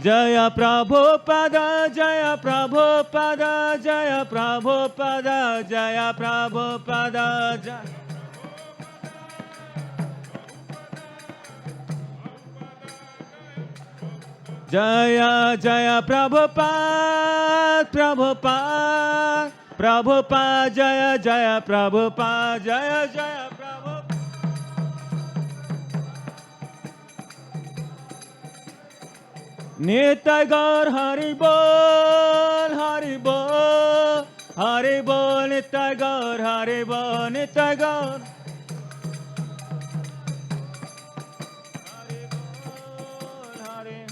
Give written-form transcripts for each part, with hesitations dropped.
Jaya Prabhupada, Jaya Prabhupada, Jaya Prabhupada, Jaya Prabhupada, Jaya. Jaya Jaya Prabhupada, Prabhupada, Prabhupada, Jaya Jaya Prabhupada, Jaya Jaya Prabhupada. Nitai Gaur Hari Bol, Hari Bol, Hari Bol, Nitai Gaur Hari Bol, Nitai Gaur. Hari Bol, Hari.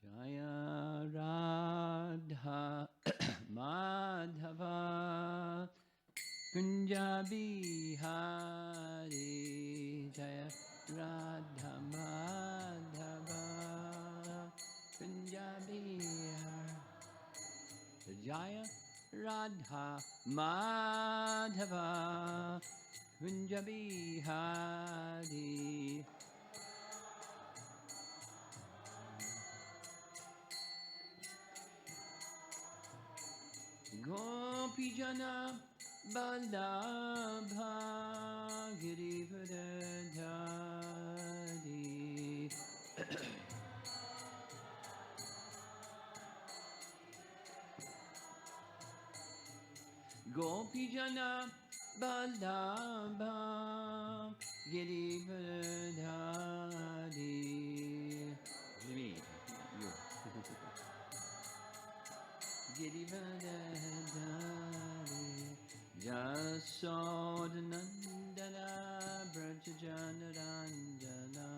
Jaya Radha Madhava Kunjabi Hari Jaya Radha Madhava Kunja Bihari. Jaya Radha Madhava Kunja Bihari. Gopijana Vallabha Girivardhari. Gopijana Vallabha Girivardhari. Me, you. Girivardhari. Jasodhanandana Brajajanaranjana.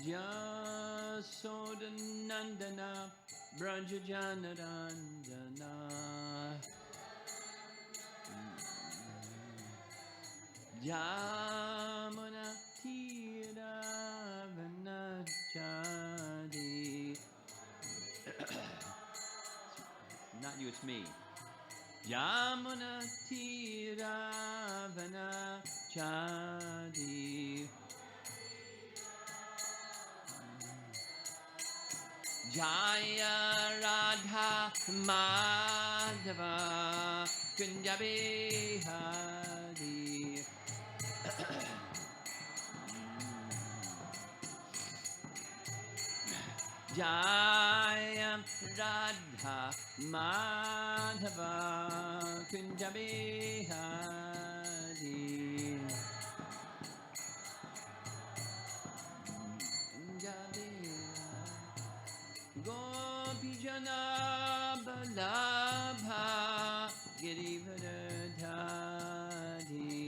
Jasodhanandana Brajajanaranjana. Jamana Tira Vanachadi. Not you, it's me. Yamuna Tiravana Chadi. Jaya Radha Madhava Kunja Bihari. Jaya Radha Madhava Kunja Bihari. Kunja Bihari. Gopijana Vallabha Girivardhari.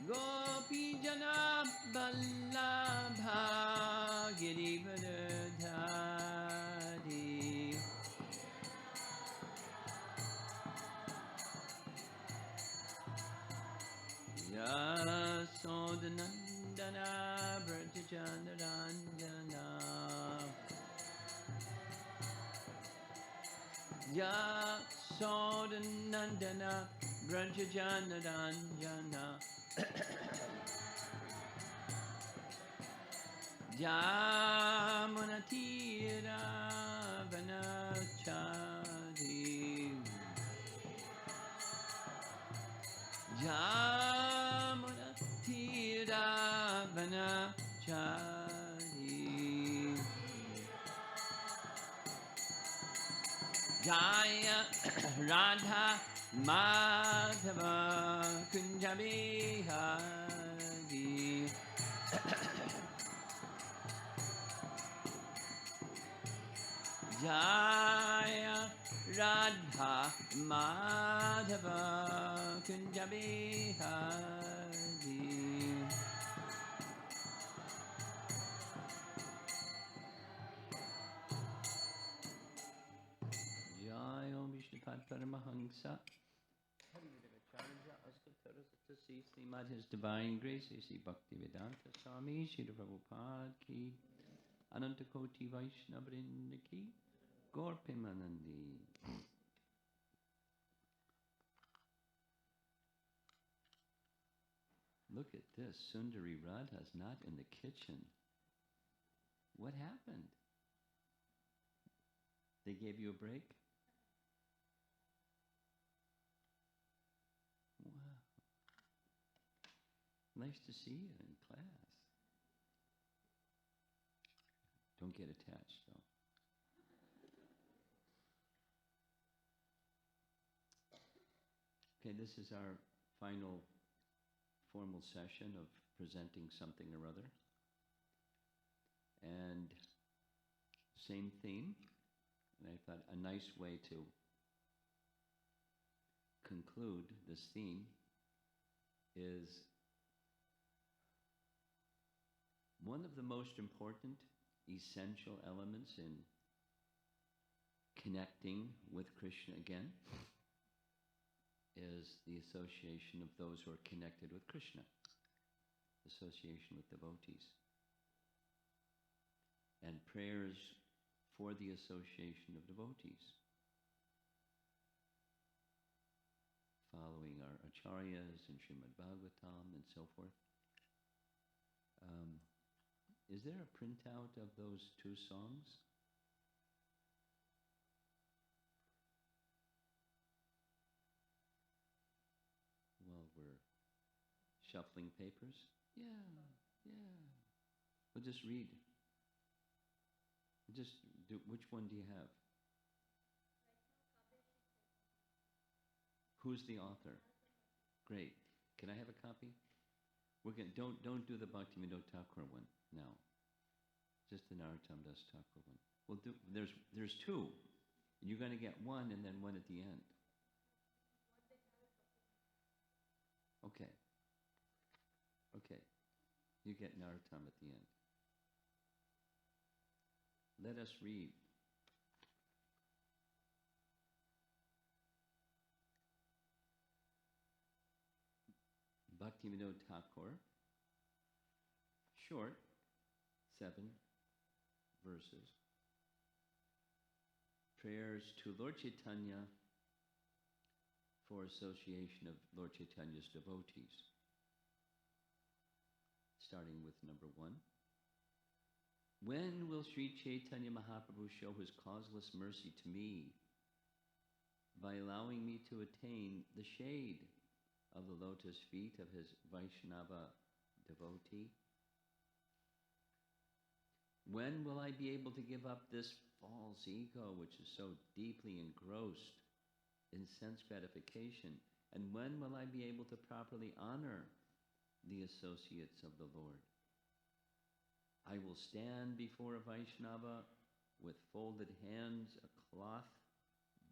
Gopijana Vallabha Girivardhari. Yasodhanandana Brajajanaranjana. Yasodhanandana Brajajanaranjana. Jamuna Tira Vanachadi. Jamuna Tira Vanachadi. Jaya Radha Madhava Kunja Bihari. Jaya Radha Madhava Kunja Bihari. Jaya Om Vishnupad Paramahansa Srimad His Divine Grace A.C. Bhaktivedanta Swami Srila Prabhupada Ki Ananta Koti Vaishnavrinda Ki Gaur Premanandi. Look at this, Sundari Radha's not in the kitchen. What happened? They gave you a break? Wow. Nice to see you in class. Don't get attached, though. Okay, this is our final formal session of presenting something or other. And same theme. And I thought a nice way to conclude this theme is one of the most important essential elements in connecting with Krishna again is the association of those who are connected with Krishna, association with devotees. And prayers for the association of devotees, following our acharyas and Srimad Bhagavatam and so forth. Is there a printout of those two songs? While we're shuffling papers? Yeah. We'll just read. Which one do you have? Who's the author? Great. Can I have a copy? Don't do the Bhaktivinoda Thakur one now. Just the Narottam Das Thakur one. Well, there's two. You're going to get one and then one at the end. Okay. You get Narottam at the end. Let us read. Bhaktivinoda Thakur, short, 7 verses. Prayers to Lord Chaitanya for association of Lord Chaitanya's devotees. Starting with number 1. When will Sri Chaitanya Mahaprabhu show his causeless mercy to me by allowing me to attain the shade of the lotus feet of his Vaishnava devotee? When will I be able to give up this false ego which is so deeply engrossed in sense gratification? And when will I be able to properly honor the associates of the Lord? I will stand before a Vaishnava with folded hands, a cloth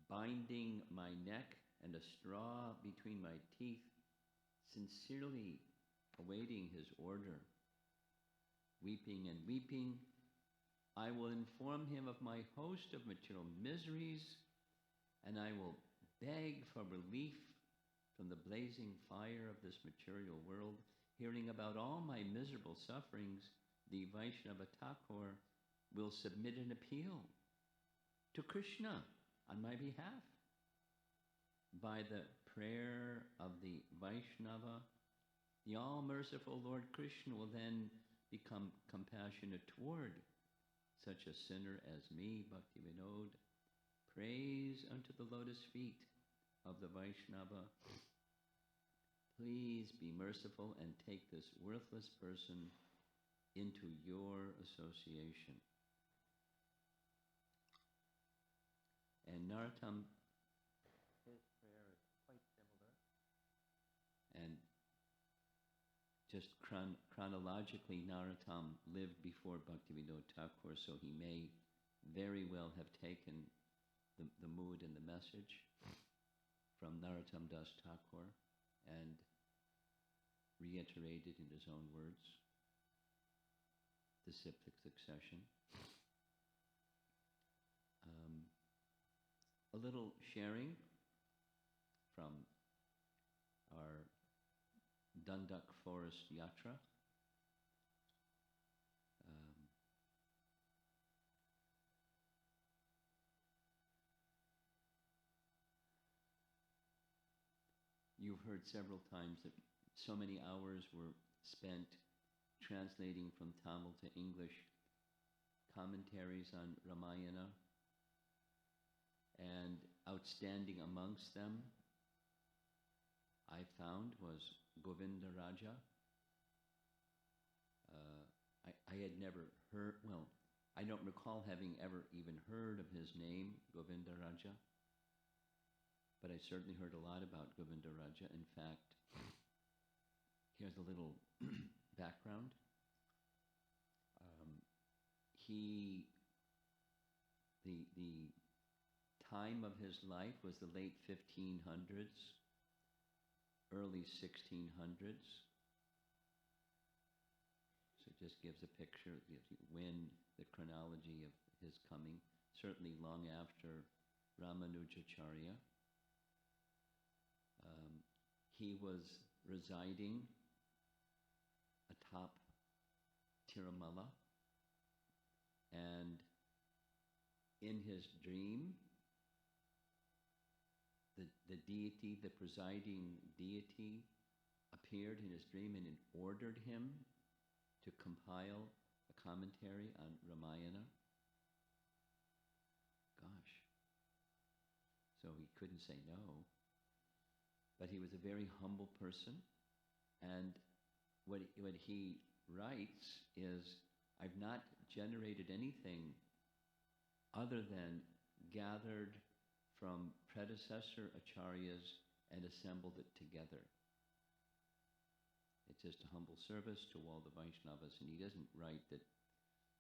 binding my neck, and a straw between my teeth, sincerely awaiting his order. Weeping and weeping, I will inform him of my host of material miseries, and I will beg for relief from the blazing fire of this material world. Hearing about all my miserable sufferings, the Vaishnava Thakur will submit an appeal to Krishna on my behalf. By the prayer of the Vaishnava, the all-merciful Lord Krishna will then become compassionate toward such a sinner as me, Bhaktivinoda. Praise unto the lotus feet of the Vaishnava. Please be merciful and take this worthless person into your association. And Narottam, his prayer is quite similar. And just chronologically, Narottam lived before Bhaktivinoda Thakur, so he may very well have taken the mood and the message from Narottam Das Thakur and reiterated in his own words the cyclic succession. A little sharing from our Dandak Forest Yatra. You've heard several times that so many hours were spent translating from Tamil to English commentaries on Ramayana, and outstanding amongst them, I found, was Govinda Raja. I had never heard, well, I don't recall having ever even heard of his name, Govinda Raja, but I certainly heard a lot about Govinda Raja. In fact, here's a little background. The time of his life was the late 1500s, early 1600s. So it just gives a picture, when the chronology of his coming. certainly long after Ramanujacharya. He was residing atop Tirumala, and in his dream, the deity, the presiding deity, appeared in his dream and ordered him to compile a commentary on Ramayana. Gosh. So he couldn't say no. But he was a very humble person, and what he writes is, I've not generated anything other than gathered from predecessor acharyas and assembled it together. It's just a humble service to all the Vaishnavas, and he doesn't write that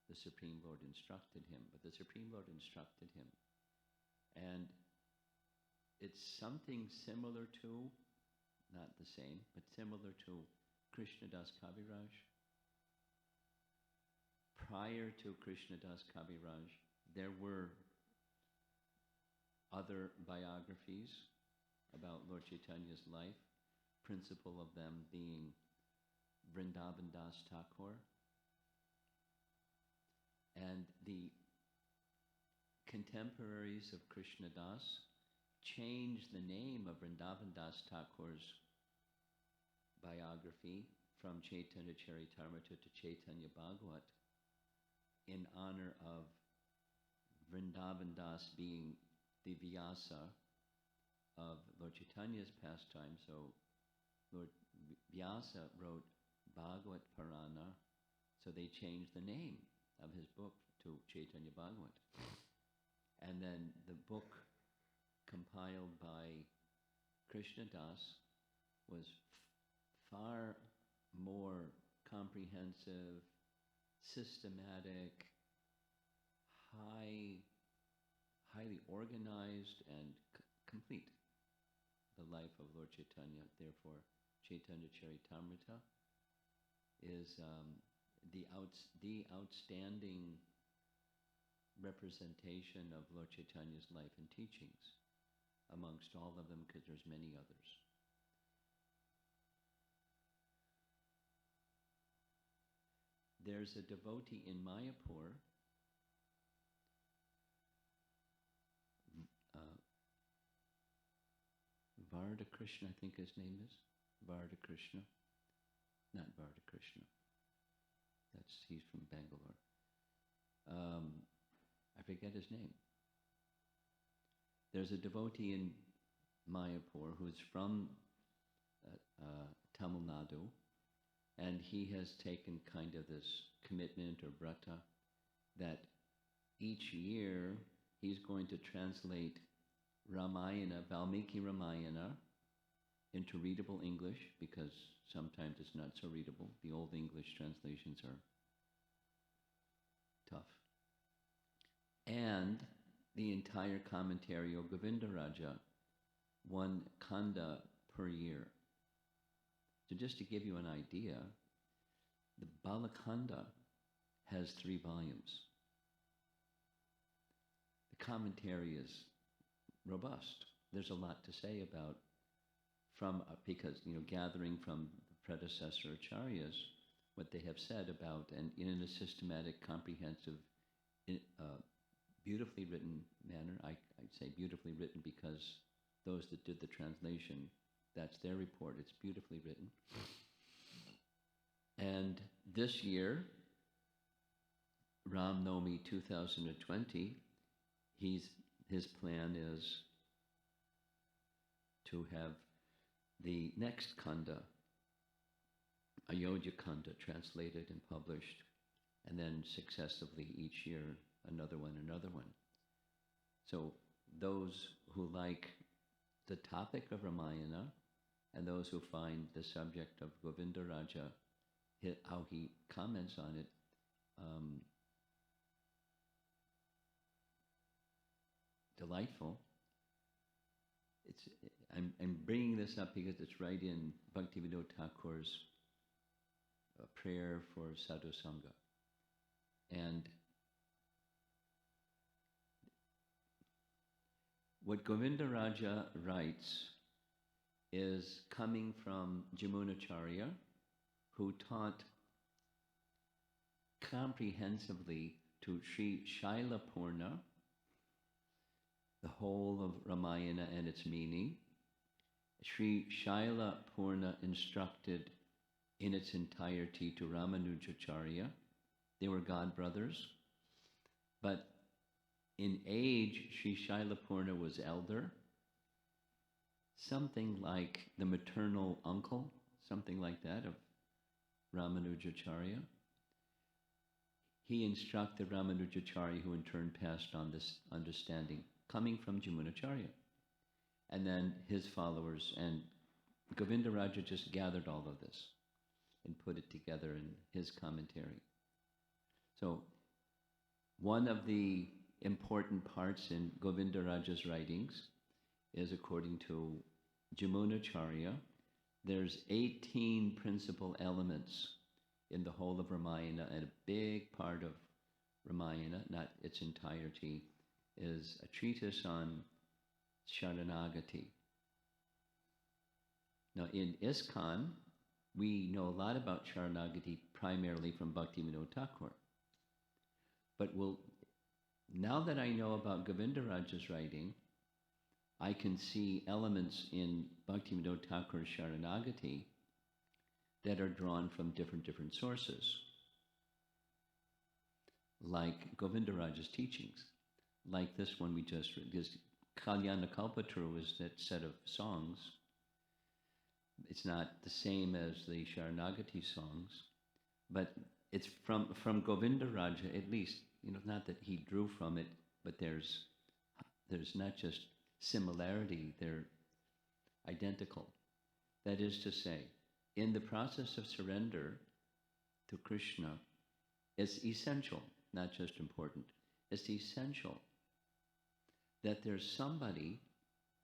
the Supreme Lord instructed him, but the Supreme Lord instructed him. And it's something similar to, not the same, but similar to Krishnadas Kaviraj. Prior to Krishnadas Kaviraj, there were other biographies about Lord Chaitanya's life, principal of them being Vrindavan Das Thakur. And the contemporaries of Krishnadas changed the name of Vrindavan Das Thakur's biography from Chaitanya Charitamrita to Chaitanya Bhagavat in honor of Vrindavan Das being the Vyasa of Lord Chaitanya's pastime. So Lord Vyasa wrote Bhagavat Purana, so they changed the name of his book to Chaitanya Bhagavat. And then the book compiled by Krishnadas was far more comprehensive, systematic, highly organized, and complete. The life of Lord Chaitanya. Therefore, Chaitanya Charitamrita is the outstanding representation of Lord Chaitanya's life and teachings amongst all of them, because there's many others. There's a devotee in Mayapur, Varda Krishna, I think his name is. Varda Krishna. Not Varda Krishna. He's from Bangalore. I forget his name. There's a devotee in Mayapur who's from Tamil Nadu, and he has taken kind of this commitment or vrata that each year he's going to translate Ramayana, Valmiki Ramayana, into readable English, because sometimes it's not so readable. The old English translations are tough. And the entire commentary of Govindaraja, one kanda per year. So just to give you an idea, the Balakanda has 3 volumes. The commentary is robust. There's a lot to say about, because gathering from the predecessor acharyas what they have said about, and in a systematic, comprehensive, beautifully written manner. I'd say beautifully written because those that did the translation, that's their report. It's beautifully written. And this year, Ram Navami 2020, his plan is to have the next Kanda, Ayodhya Kanda, translated and published, and then successively each year another one. So those who like the topic of Ramayana, and those who find the subject of Govindaraja, how he comments on it, delightful. I'm bringing this up because it's right in Bhaktivinoda Thakur's prayer for Sadhu Sanga. And What Govindaraja writes is coming from Jamunacharya, who taught comprehensively to Sri Shailapurna the whole of Ramayana and its meaning. Sri Shailapurna instructed in its entirety to Ramanujacharya. They were god brothers, but in age, Sri Shailapurna was elder, something like the maternal uncle, something like that, of Ramanujacharya. He instructed Ramanujacharya, who in turn passed on this understanding, coming from Jamunacharya. And then his followers, and Govindaraja just gathered all of this and put it together in his commentary. So one of the important parts in Govindaraja's writings is, according to Jamunacharya, there's 18 principal elements in the whole of Ramayana, and a big part of Ramayana, not its entirety, is a treatise on Sharanagati. Now in ISKCON, we know a lot about Sharanagati primarily from Bhaktivinoda Thakur. But now that I know about Govindaraja's writing, I can see elements in Bhaktivinoda Thakur's Sharanagati that are drawn from different sources, like Govindaraja's teachings, like this one we just read. This Kalyana Kalpataru is that set of songs. It's not the same as the Sharanagati songs, but it's from Govindaraja, at least, not that he drew from it, but there's not just similarity, they're identical. That is to say, in the process of surrender to Krishna, it's essential, not just important, it's essential that there's somebody,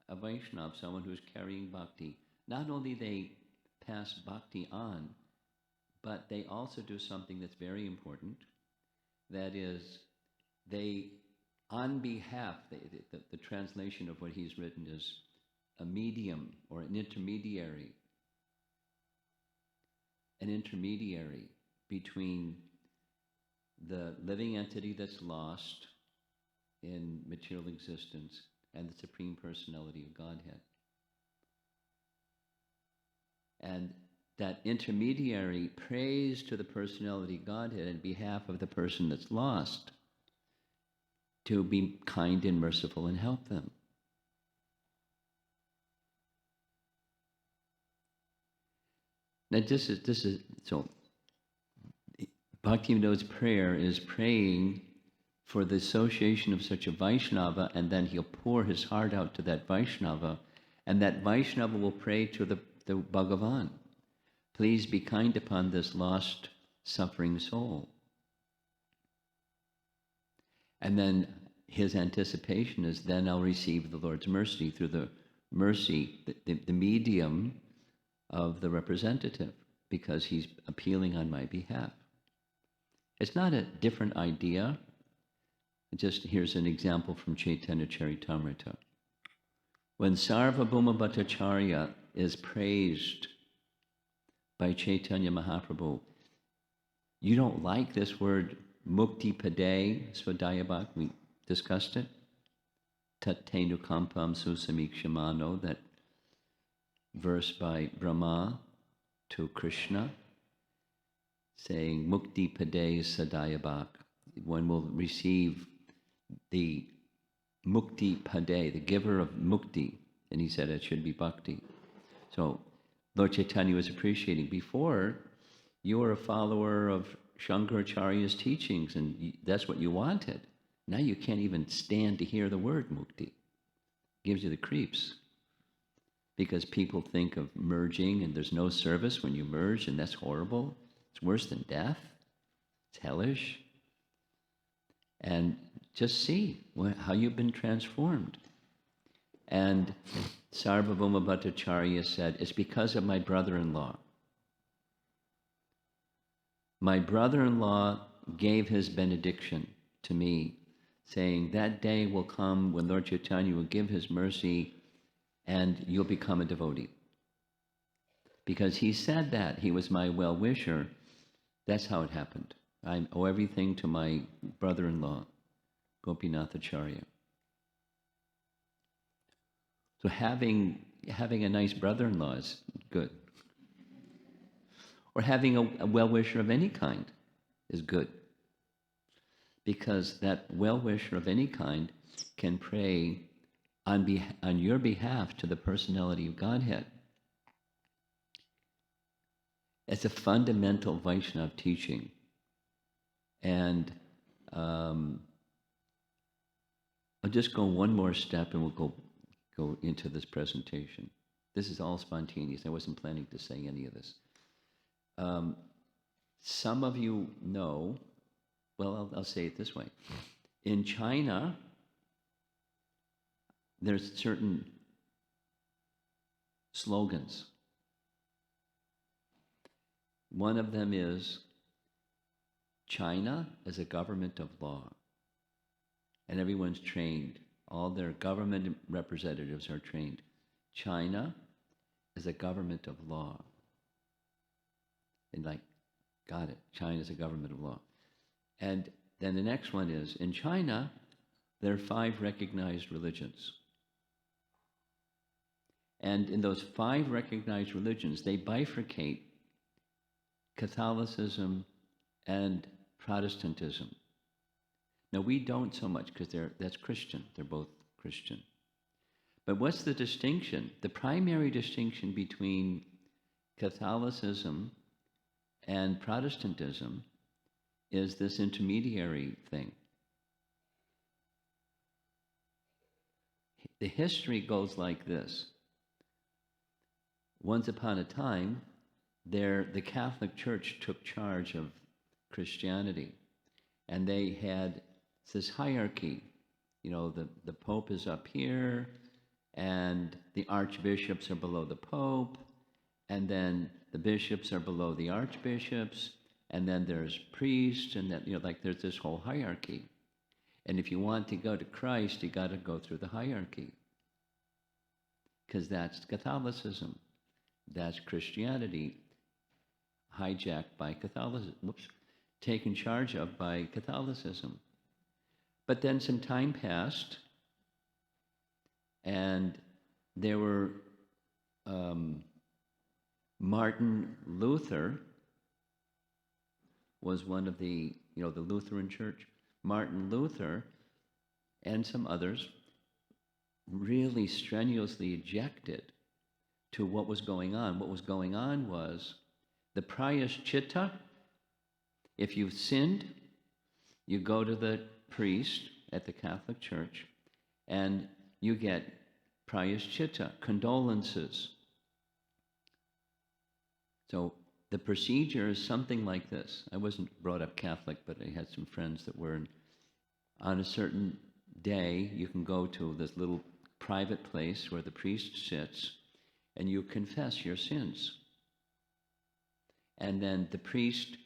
a Vaishnava, someone who's carrying bhakti. Not only they pass bhakti on, but they also do something that's very important. That is, they, on behalf, the translation of what he's written is a medium or an intermediary between the living entity that's lost in material existence and the Supreme Personality of Godhead. And that intermediary prays to the Personality Godhead on behalf of the person that's lost to be kind and merciful and help them. Now this is so Bhaktivinoda's prayer is praying for the association of such a Vaishnava, and then he'll pour his heart out to that Vaishnava, and that Vaishnava will pray to the Bhagavan. Please be kind upon this lost, suffering soul. And then his anticipation is, then I'll receive the Lord's mercy through the mercy, the medium of the representative, because he's appealing on my behalf. It's not a different idea. Just here's an example from Chaitanya Charitamrita. When Sarvabhauma Bhattacharya is praised by Chaitanya Mahaprabhu, you don't like this word mukti pade swadayabhak, we discussed it. Tattenu kampam susamikshimano, that verse by Brahma to Krishna, saying mukti pade sadayabhak. One will receive the mukti pade, the giver of mukti, and he said it should be bhakti. So Lord Chaitanya was appreciating, before you were a follower of Shankaracharya's teachings and that's what you wanted. Now you can't even stand to hear the word mukti. It gives you the creeps. Because people think of merging and there's no service when you merge, and that's horrible. It's worse than death. It's hellish. And just see how you've been transformed. And Sarvabhauma Bhattacharya said, it's because of my brother-in-law. My brother-in-law gave his benediction to me, saying that day will come when Lord Chaitanya will give his mercy and you'll become a devotee. Because he said that, he was my well-wisher. That's how it happened. I owe everything to my brother-in-law, Gopinath Acharya. So having a nice brother-in-law is good. Or having a well-wisher of any kind is good. Because that well-wisher of any kind can pray on your behalf to the personality of Godhead. It's a fundamental Vaishnava teaching. And I'll just go one more step and we'll go into this presentation. This is all spontaneous. I wasn't planning to say any of this. Some of you know, well, I'll say it this way. In China, there's certain slogans. One of them is, China is a government of law. And everyone's trained. All their government representatives are trained. China is a government of law. And got it. China is a government of law. And then the next one is, in China, there are 5 recognized religions. And in those 5 recognized religions, they bifurcate Catholicism and Protestantism. Now, we don't so much because that's Christian. They're both Christian. But what's the distinction? The primary distinction between Catholicism and Protestantism is this intermediary thing. The history goes like this. Once upon a time, the Catholic Church took charge of Christianity, and they had this hierarchy. You know, the Pope is up here, and the archbishops are below the Pope, and then the bishops are below the archbishops, and then there's priests, and that, there's this whole hierarchy. And if you want to go to Christ, you got to go through the hierarchy, because that's Catholicism, that's Christianity, hijacked by Catholicism. Taken charge of by Catholicism. But then some time passed, and there were Martin Luther was one of the Lutheran Church. Martin Luther and some others really strenuously objected to what was going on. What was going on was the prayaschitta. If you've sinned, you go to the priest at the Catholic Church and you get prayaschitta, condolences. So the procedure is something like this. I wasn't brought up Catholic, but I had some friends that were. On a certain day, you can go to this little private place where the priest sits and you confess your sins. And then the priest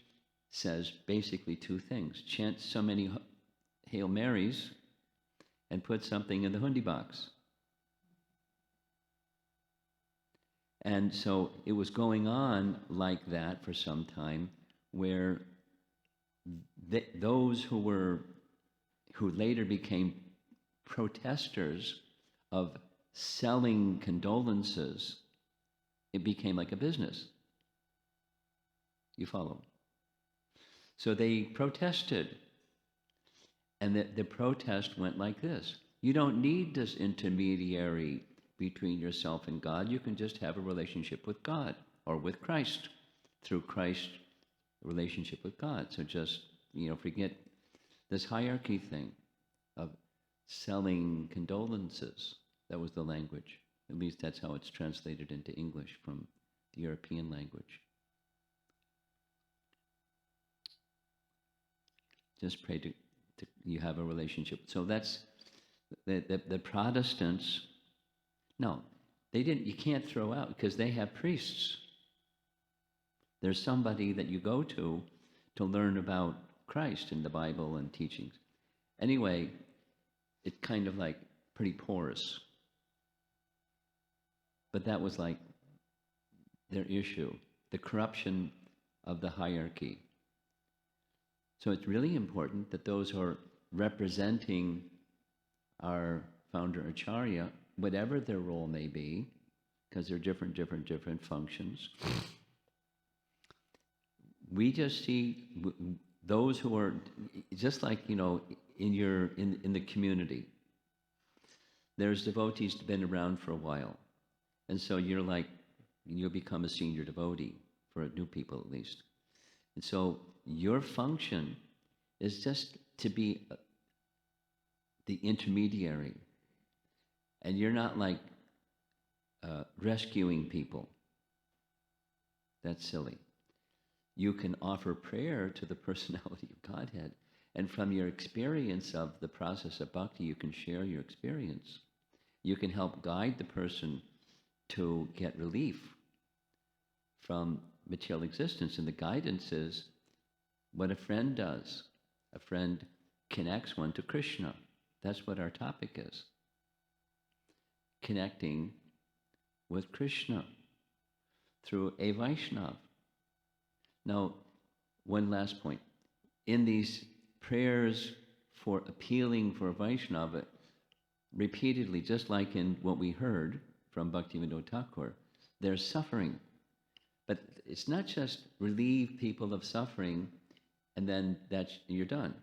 says basically 2 things. Chant so many Hail Marys and put something in the hundi box. And so it was going on like that for some time, where those who later became protesters of selling condolences, it became like a business. You follow? So they protested. And the protest went like this. You don't need this intermediary between yourself and God. You can just have a relationship with God or with Christ. Through Christ, a relationship with God. So just, forget this hierarchy thing of selling condolences. That was the language. At least that's how it's translated into English from the European language. Just pray to you have a relationship. So that's the Protestants. No, they didn't. You can't throw out because they have priests. There's somebody that you go to learn about Christ in the Bible and teachings. Anyway, it's kind of like pretty porous. But that was like their issue, the corruption of the hierarchy. So it's really important that those who are representing our founder Acharya, whatever their role may be, because they're different functions, we just see those who are just like, you know, in the community. There's devotees that have been around for a while, and so you'll become a senior devotee for new people at least. And so your function is just to be the intermediary, and you're not like rescuing people. That's silly. You can offer prayer to the personality of Godhead, and from your experience of the process of bhakti, you can share your experience. You can help guide the person to get relief from material existence, and the guidance is what a friend does. A friend connects one to Krishna. That's what our topic is. Connecting with Krishna through a Vaishnava. Now, one last point. In these prayers for appealing for a Vaishnava, repeatedly, just like in what we heard from Bhaktivinoda Thakur, there's suffering. But it's not just relieve people of suffering and then you're done.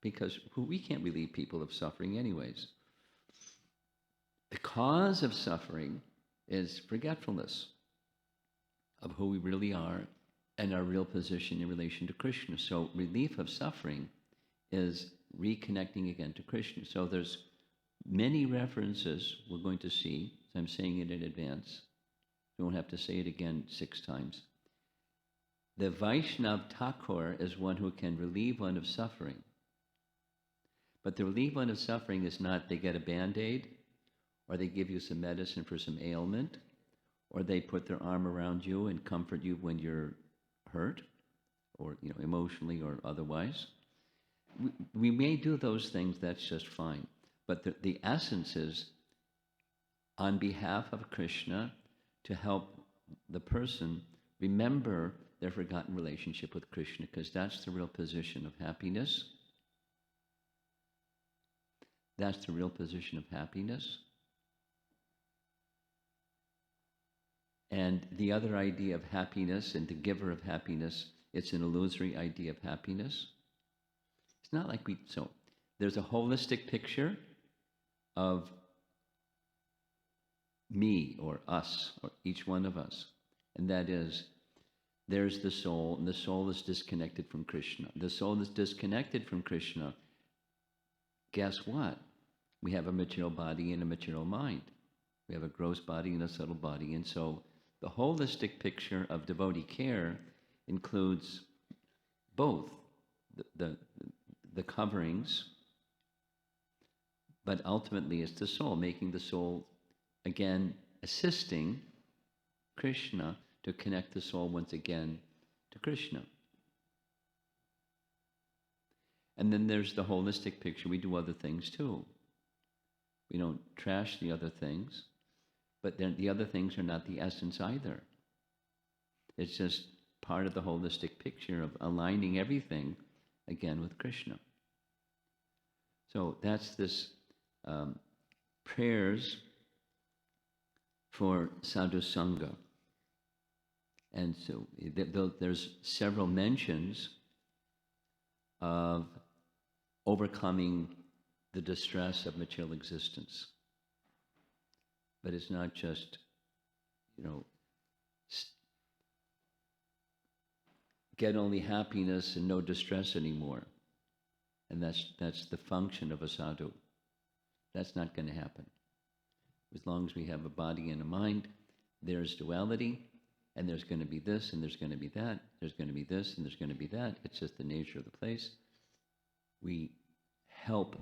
Because we can't relieve people of suffering anyways. The cause of suffering is forgetfulness of who we really are and our real position in relation to Krishna. So relief of suffering is reconnecting again to Krishna. So there's many references we're going to see. So I'm saying it in advance. You won't have to say it again 6 times. The Vaishnava Thakur is one who can relieve one of suffering. But the relief one of suffering is not they get a Band-Aid, or they give you some medicine for some ailment, or they put their arm around you and comfort you when you're hurt, or emotionally or otherwise. We may do those things, that's just fine. But the essence is on behalf of Krishna to help the person remember their forgotten relationship with Krishna, because that's the real position of happiness. That's the real position of happiness. And the other idea of happiness and the giver of happiness, it's an illusory idea of happiness. It's not like so there's a holistic picture of me or us or each one of us. And that is, there's the soul, and the soul is disconnected from Krishna. The soul is disconnected from Krishna. Guess what? We have a material body and a material mind. We have a gross body and a subtle body. And so the holistic picture of devotee care includes both the coverings, but ultimately it's the soul, making the soul, again, assisting Krishna to connect the soul once again to Krishna. And then there's the holistic picture. We do other things too. We don't trash the other things, but then the other things are not the essence either. It's just part of the holistic picture of aligning everything again with Krishna. So that's this prayers for Sadhu Sanga. And so there's several mentions of overcoming the distress of material existence. But it's not just, get only happiness and no distress anymore. And that's the function of a sadhu. That's not going to happen. As long as we have a body and a mind, there's duality, and there's going to be this, and there's going to be that, there's going to be this, and there's going to be that. It's just the nature of the place. We help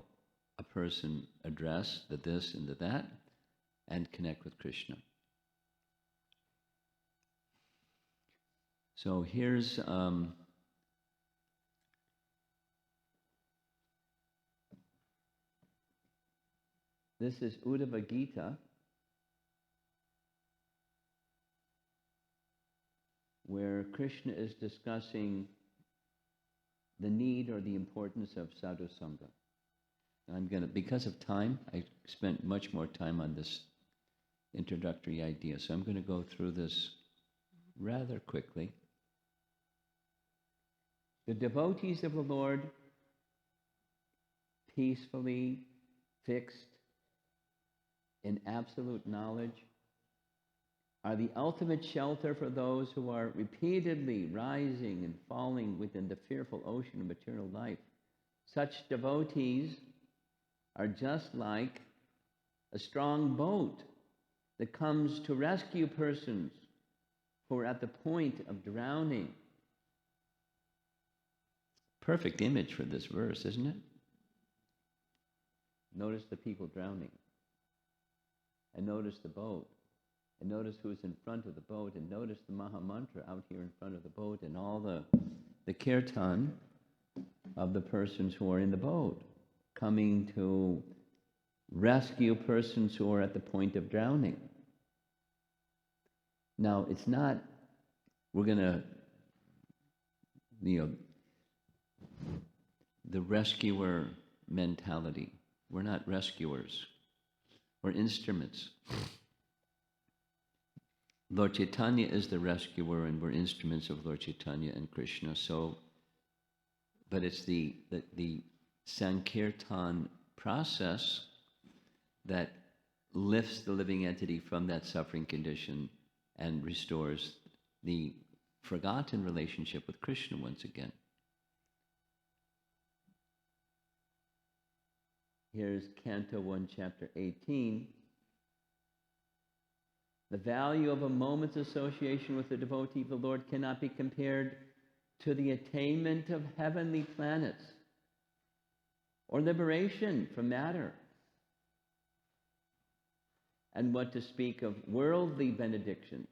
a person address the this and the that, and connect with Krishna. So here's This is Uddhava Gita, where Krishna is discussing the need or the importance of Sadhu Sanga. And I'm going to, because of time, I spent much more time on this introductory idea, so I'm going to go through this rather quickly. The devotees of the Lord, peacefully fixed in absolute knowledge, are the ultimate shelter for those who are repeatedly rising and falling within the fearful ocean of material life. Such devotees are just like a strong boat that comes to rescue persons who are at the point of drowning. Perfect image for this verse, isn't it? Notice the people drowning. And notice the boat. And notice who's in front of the boat. And notice the Maha Mantra out here in front of the boat. And all the kirtan of the persons who are in the boat, coming to rescue persons who are at the point of drowning. Now, it's not, we're going to, the rescuer mentality. We're not rescuers. We're instruments. Lord Chaitanya is the rescuer, and we're instruments of Lord Chaitanya and Krishna. So, but it's the Sankirtan process that lifts the living entity from that suffering condition and restores the forgotten relationship with Krishna once again. Here's Canto 1, Chapter 18. The value of a moment's association with the devotee of the Lord cannot be compared to the attainment of heavenly planets or liberation from matter. And what to speak of worldly benedictions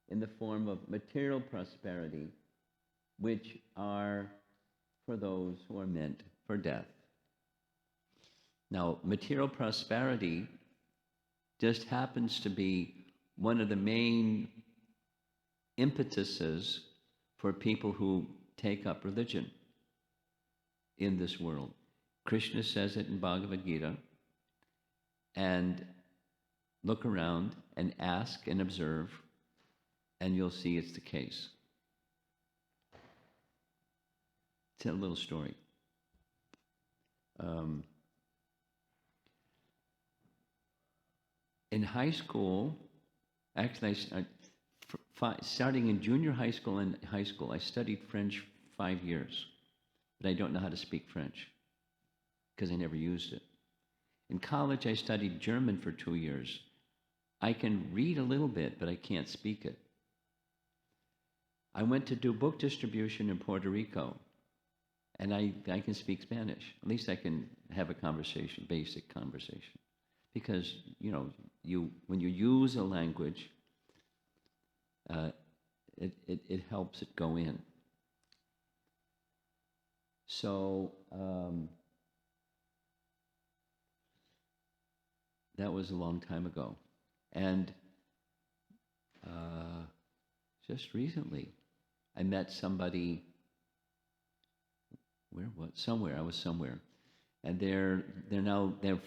in the form of material prosperity, which are for those who are meant for death. Now, material prosperity just happens to be one of the main impetuses for people who take up religion in this world. Krishna says it in Bhagavad Gita, and look around and ask and observe, and you'll see it's the case. It's a little story. In high school, actually, starting in junior high school and high school, I studied French 5 years, but I don't know how to speak French because I never used it. In college, I studied German for 2 years. I can read a little bit, but I can't speak it. I went to do book distribution in Puerto Rico, and I can speak Spanish. At least I can have a conversation, basic conversation. Because, when you use a language, it helps it go in. So, that was a long time ago. And just recently, I met somebody, I was somewhere. And they're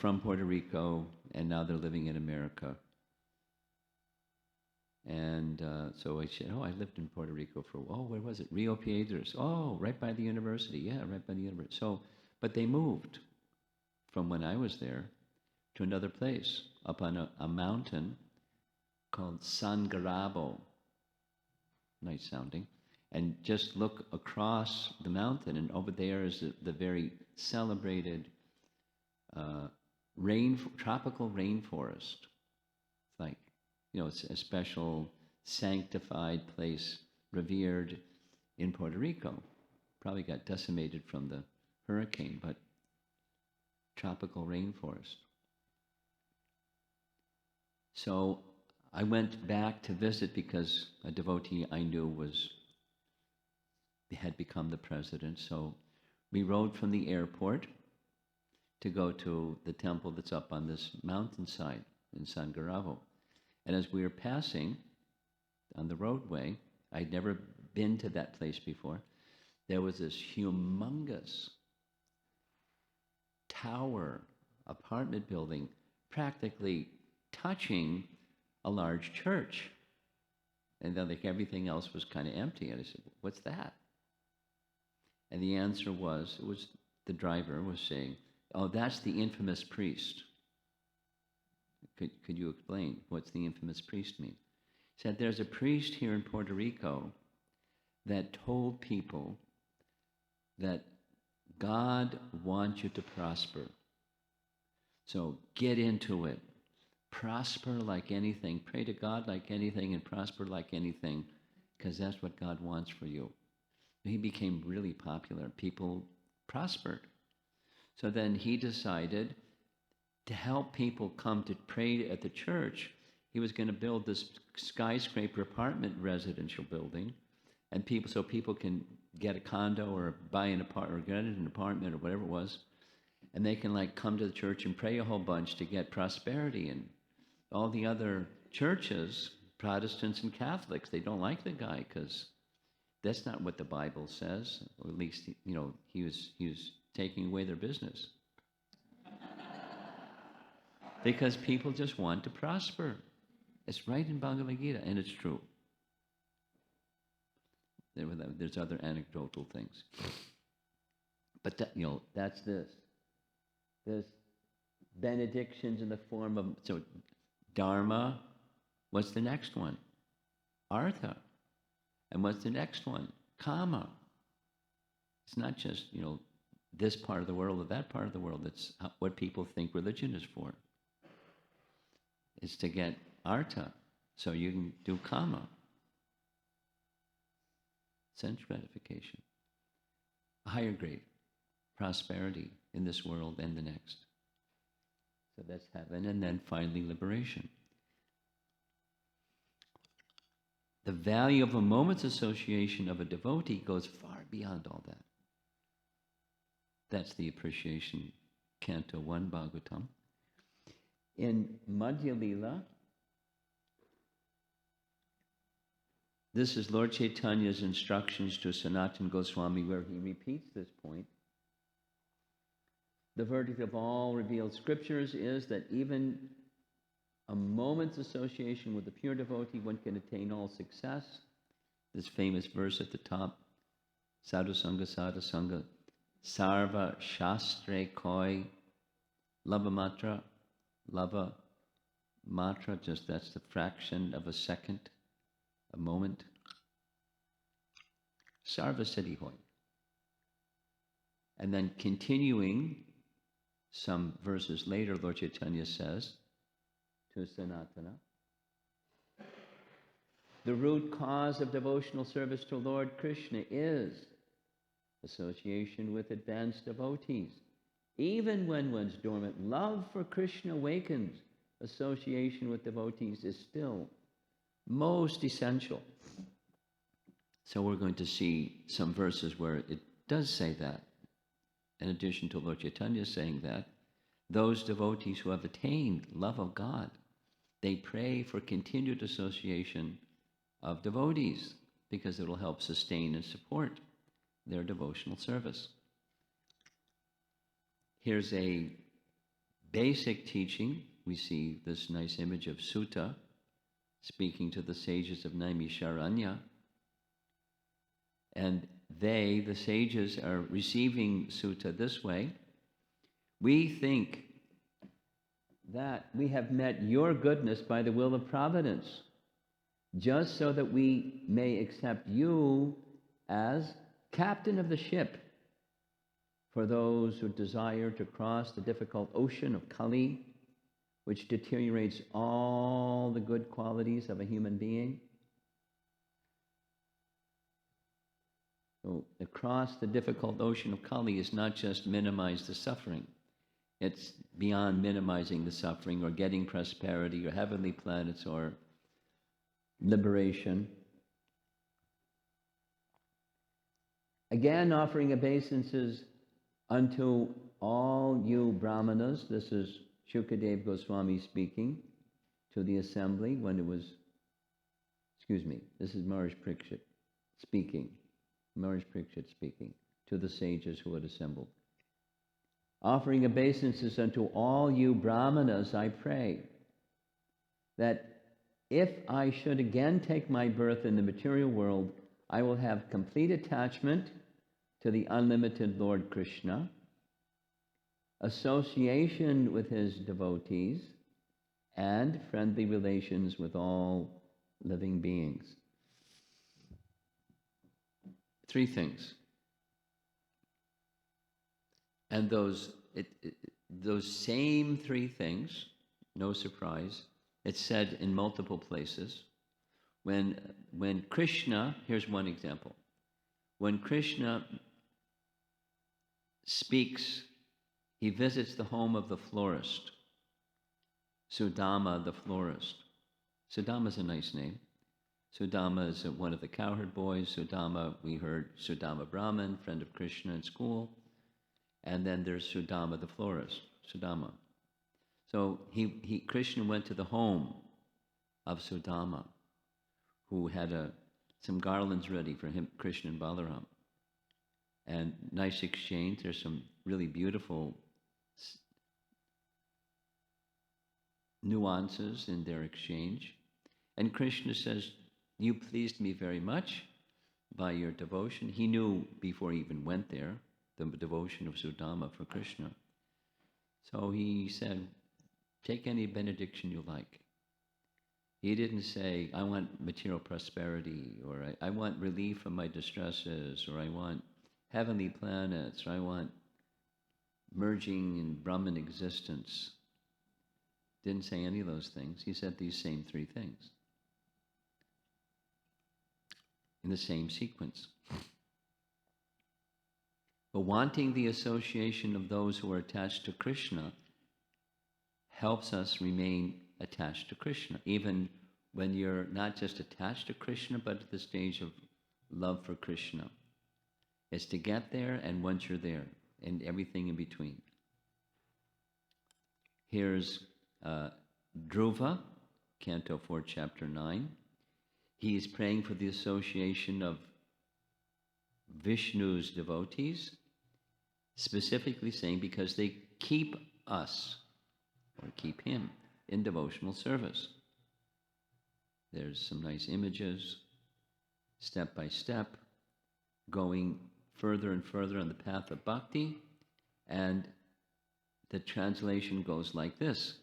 from Puerto Rico, and now they're living in America. And so I said, I lived in Puerto Rico for, where was it? Rio Piedras. Oh, right by the university. Yeah, right by the university. So, but they moved from when I was there to another place up on a mountain called Sangarabo. Nice sounding. And just look across the mountain, and over there is the very celebrated tropical rainforest. It's like, it's a special sanctified place, revered in Puerto Rico. Probably got decimated from the hurricane, but tropical rainforest. So I went back to visit because a devotee I knew had become the president. So we rode from the airport to go to the temple that's up on this mountainside in Sangaravo. And as we were passing on the roadway, I'd never been to that place before, there was this humongous tower, apartment building, practically touching a large church. And then like everything else was kind of empty. And I said, what's that? And the answer was, the driver was saying, oh, that's the infamous priest. Could you explain what's the infamous priest mean? He said, there's a priest here in Puerto Rico that told people that God wants you to prosper. So get into it. Prosper like anything. Pray to God like anything and prosper like anything, because that's what God wants for you. He became really popular. People prospered. So then he decided to help people come to pray at the church. He was going to build this skyscraper apartment residential building, and people can get a condo or buy an apartment or get an apartment or whatever it was, and they can like come to the church and pray a whole bunch to get prosperity. And all the other churches, Protestants and Catholics, they don't like the guy because that's not what the Bible says, or at least he was taking away their business. Because people just want to prosper. It's right in Bhagavad Gita, and it's true. There's other anecdotal things. But that's this. There's benedictions in the form of, so Dharma, what's the next one? Artha. And what's the next one? Kama. It's not just, this part of the world or that part of the world. It's what people think religion is for. It's to get artha, so you can do kama. Sense gratification. A higher grade. Prosperity in this world and the next. So that's heaven, and then finally liberation. The value of a moment's association of a devotee goes far beyond all that. That's the appreciation, Canto 1, Bhagavatam. In Madhya Lila, this is Lord Chaitanya's instructions to Sanatana Goswami, where he repeats this point. The verdict of all revealed scriptures is that even a moment's association with the pure devotee, one can attain all success. This famous verse at the top, Sadhu Sanga, Sadhu Sanga, Sarva Shastre Koi, Lava Matra, just that's the fraction of a second, a moment. Sarva Siddhi Hoy. And then continuing, some verses later, Lord Chaitanya says to Sanatana, the root cause of devotional service to Lord Krishna is association with advanced devotees. Even when one's dormant love for Krishna awakens, association with devotees is still most essential. So we're going to see some verses where it does say that. In addition to Lord Chaitanya saying that, those devotees who have attained love of God, they pray for continued association of devotees because it will help sustain and support their devotional service. Here's a basic teaching. We see this nice image of Sutta speaking to the sages of Naimisharanya. And they, the sages, are receiving Sutta this way. We think that we have met your goodness by the will of providence, just so that we may accept you as captain of the ship for those who desire to cross the difficult ocean of Kali, which deteriorates all the good qualities of a human being. So across the difficult ocean of Kali is not just minimize the suffering. It's beyond minimizing the suffering or getting prosperity or heavenly planets or liberation. Again, offering obeisances unto all you brahmanas, this is Shukadev Goswami speaking to the assembly when it was, this is Maharaj Parikshit speaking, to the sages who had assembled. Offering obeisances unto all you brahmanas, I pray that if I should again take my birth in the material world, I will have complete attachment to the unlimited Lord Krishna, association with his devotees, and friendly relations with all living beings. Three things. And those same three things, no surprise, it's said in multiple places. When Krishna, here's one example. When Krishna speaks, he visits the home of the florist, Sudama the florist. Sudama's a nice name. Sudama is one of the cowherd boys. Sudama, we heard Sudama Brahman, friend of Krishna in school. And then there's Sudama the florist, Sudama. So Krishna went to the home of Sudama, who had some garlands ready for him, Krishna and Balaram. And nice exchange. There's some really beautiful nuances in their exchange. And Krishna says, you pleased me very much by your devotion. He knew before he even went there, the devotion of Sudama for Krishna. So he said, take any benediction you like. He didn't say, I want material prosperity, or I want relief from my distresses, or I want heavenly planets, or I want merging in Brahman existence. Didn't say any of those things. He said these same three things in the same sequence. But wanting the association of those who are attached to Krishna helps us remain attached to Krishna, even when you're not just attached to Krishna, but at the stage of love for Krishna. It's to get there, and once you're there, and everything in between. Here's Dhruva, Canto 4, Chapter 9. He is praying for the association of Vishnu's devotees, specifically saying because they keep us, or keep him, in devotional service. There's some nice images, step by step, going further and further on the path of bhakti, and the translation goes like this.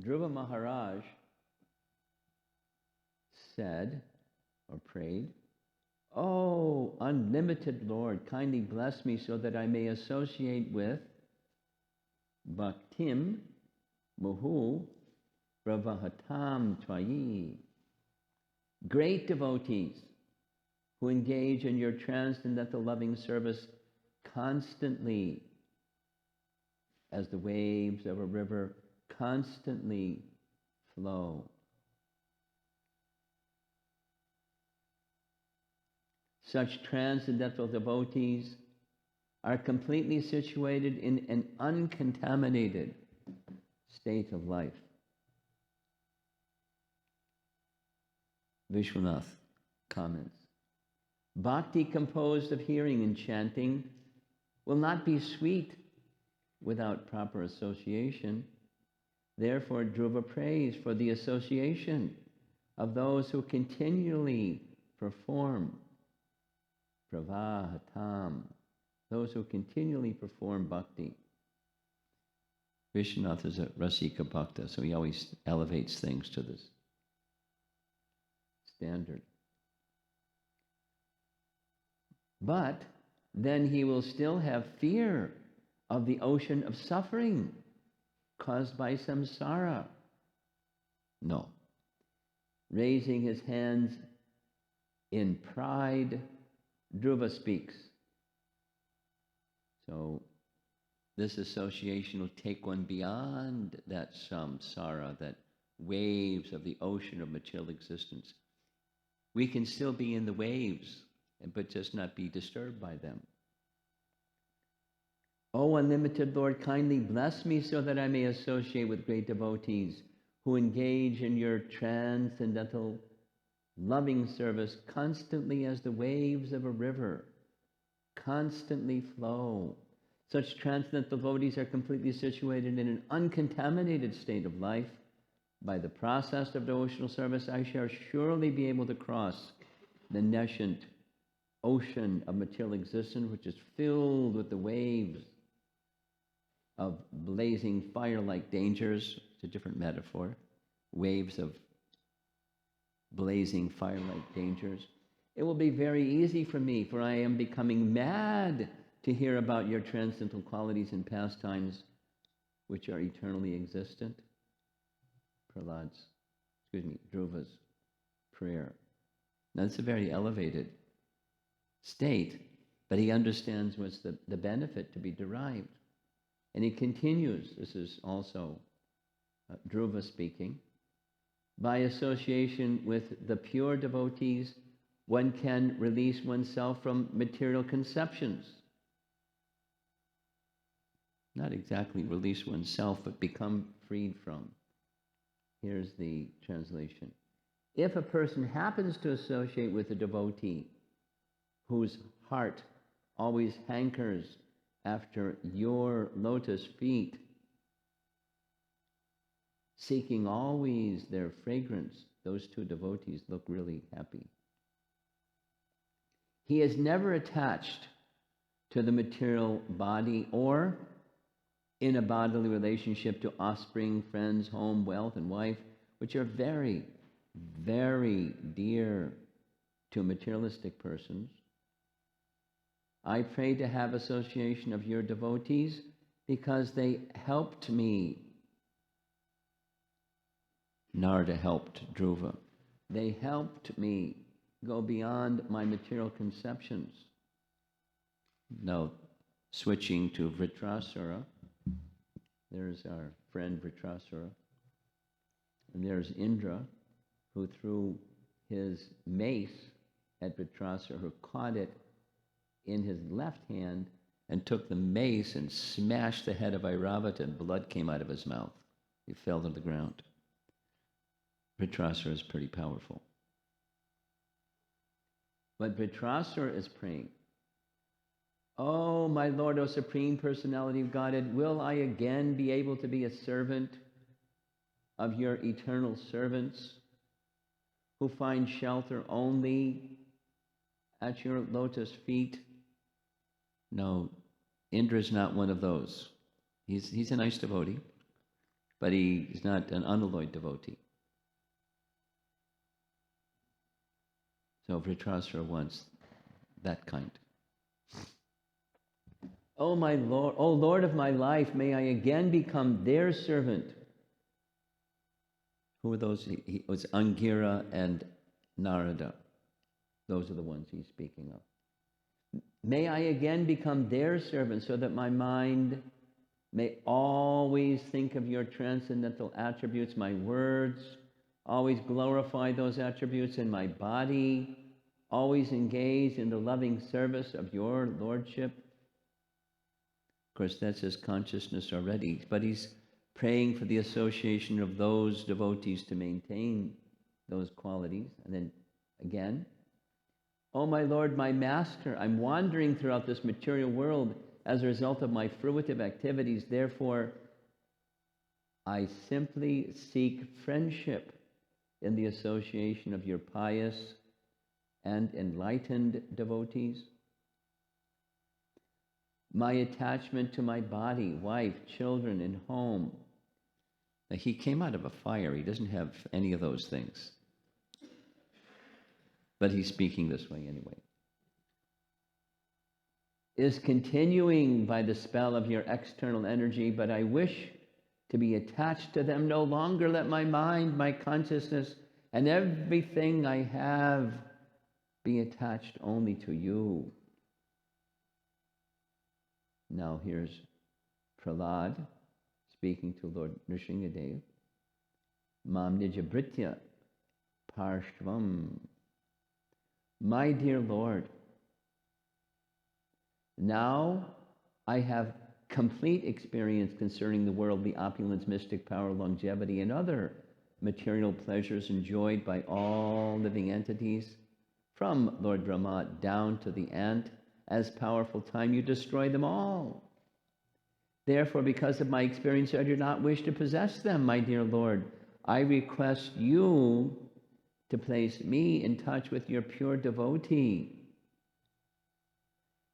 Dhruva Maharaj said, or prayed, "Oh, unlimited Lord, kindly bless me so that I may associate with Bhaktim Muhu Bravahatam Twayi, great devotees who engage in your transcendental loving service constantly, as the waves of a river constantly flow." Such transcendental devotees are completely situated in an uncontaminated state of life. Vishwanath comments, bhakti composed of hearing and chanting will not be sweet without proper association. Therefore, Dhruva prays for the association of those who continually perform pravahatam, those who continually perform bhakti. Vishwanath is a Rasika Bhakta, so he always elevates things to this standard. But then he will still have fear of the ocean of suffering caused by samsara. No. Raising his hands in pride, Dhruva speaks. So this association will take one beyond that samsara, that waves of the ocean of material existence. We can still be in the waves, but just not be disturbed by them. O unlimited Lord, kindly bless me so that I may associate with great devotees who engage in your transcendental loving service constantly as the waves of a river constantly flow. Such transcendental devotees are completely situated in an uncontaminated state of life. By the process of devotional service, I shall surely be able to cross the nascent ocean of material existence, which is filled with the waves of blazing fire-like dangers. It's a different metaphor. Waves of blazing fire-like dangers. It will be very easy for me, for I am becoming mad to hear about your transcendental qualities and pastimes, which are eternally existent. Dhruva's prayer. Now, it's a very elevated state, but he understands what's the benefit to be derived. And he continues, this is also Dhruva speaking, by association with the pure devotees, one can release oneself from material conceptions. Not exactly release oneself, but become freed from. Here's the translation. If a person happens to associate with a devotee whose heart always hankers after your lotus feet, seeking always their fragrance, those two devotees look really happy. He is never attached to the material body or in a bodily relationship to offspring, friends, home, wealth, and wife, which are very, very dear to materialistic persons. I pray to have association of your devotees because they helped me. Narada helped Dhruva. They helped me go beyond my material conceptions. Now, switching to Vritrasura, there's our friend Vritrasura, and there's Indra, who threw his mace at Vritrasura, who caught it in his left hand and took the mace and smashed the head of Airavata, and blood came out of his mouth. He fell to the ground. Vritrasura is pretty powerful. But Vritrasura is praying, "Oh, my Lord, O Supreme Personality of Godhead, will I again be able to be a servant of your eternal servants who find shelter only at your lotus feet?" No, Indra is not one of those. He's a nice devotee, but he's not an unalloyed devotee. So Vritrasura wants that kind. "Oh my Lord, oh Lord of my life, may I again become their servant." Who are those? It was Angira and Narada. Those are the ones he's speaking of. "May I again become their servant so that my mind may always think of your transcendental attributes, my words always glorify those attributes, in my body always engage in the loving service of your Lordship." Of course, that's his consciousness already, but he's praying for the association of those devotees to maintain those qualities. And then again, "Oh my Lord, my Master, I'm wandering throughout this material world as a result of my fruitive activities. Therefore, I simply seek friendship in the association of your pious and enlightened devotees. My attachment to my body, wife, children, and home." Now, he came out of a fire. He doesn't have any of those things. But he's speaking this way anyway. "Is continuing by the spell of your external energy, but I wish to be attached to them no longer. Let my mind, my consciousness, and everything I have be attached only to you." Now here's Prahlad speaking to Lord Nrsingadev. "Mam nijabritya parshvam." My dear Lord, now I have complete experience concerning the worldly opulence, mystic power, longevity, and other material pleasures enjoyed by all living entities, from Lord Brahma down to the ant, as powerful time, you destroy them all. Therefore, because of my experience, I do not wish to possess them, my dear Lord. I request you to place me in touch with your pure devotee,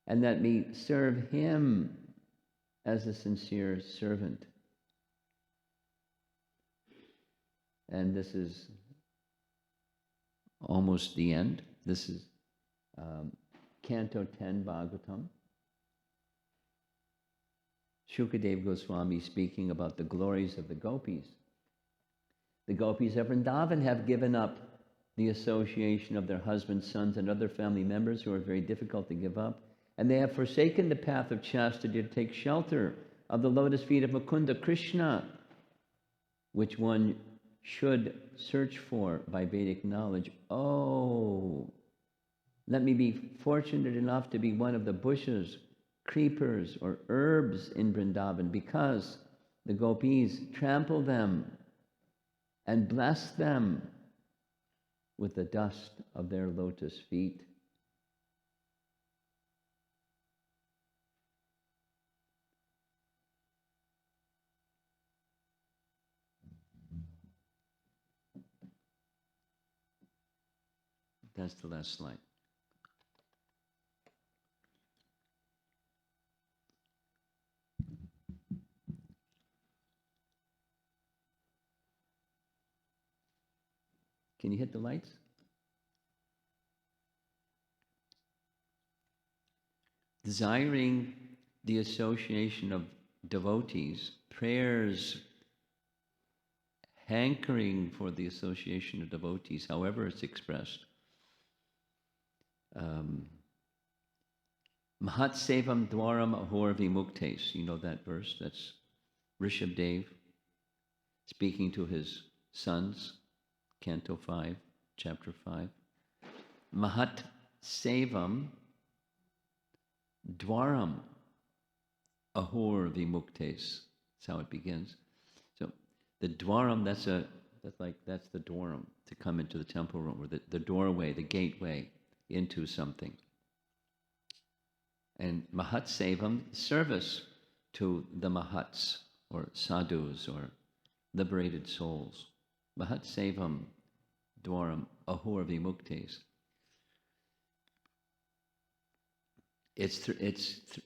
and let me serve him as a sincere servant. And this is almost the end. This is Canto 10, Bhagavatam. Shukadev Goswami speaking about the glories of the gopis. The gopis of Vrindavan have given up the association of their husbands, sons, and other family members who are very difficult to give up, and they have forsaken the path of chastity to take shelter of the lotus feet of Mukunda Krishna, which one should search for by Vedic knowledge. Oh, let me be fortunate enough to be one of the bushes, creepers, or herbs in Vrindavan, because the gopis trample them and bless them with the dust of their lotus feet. That's the last slide. Can you hit the lights? Desiring the association of devotees, prayers, hankering for the association of devotees, however it's expressed. Mahat sevam dwaram ahor vimuktes. You know that verse? That's Rishabdev speaking to his sons, Canto 5, Chapter 5. Mahat sevam dwaram ahor vimuktes. That's how it begins. So the dwaram, that's the dwaram to come into the temple room, or the doorway, the gateway into something. And Mahat Sevam, service to the Mahats, or sadhus, or liberated souls. Mahat Sevam Dwaram Ahur Vimuktes. It's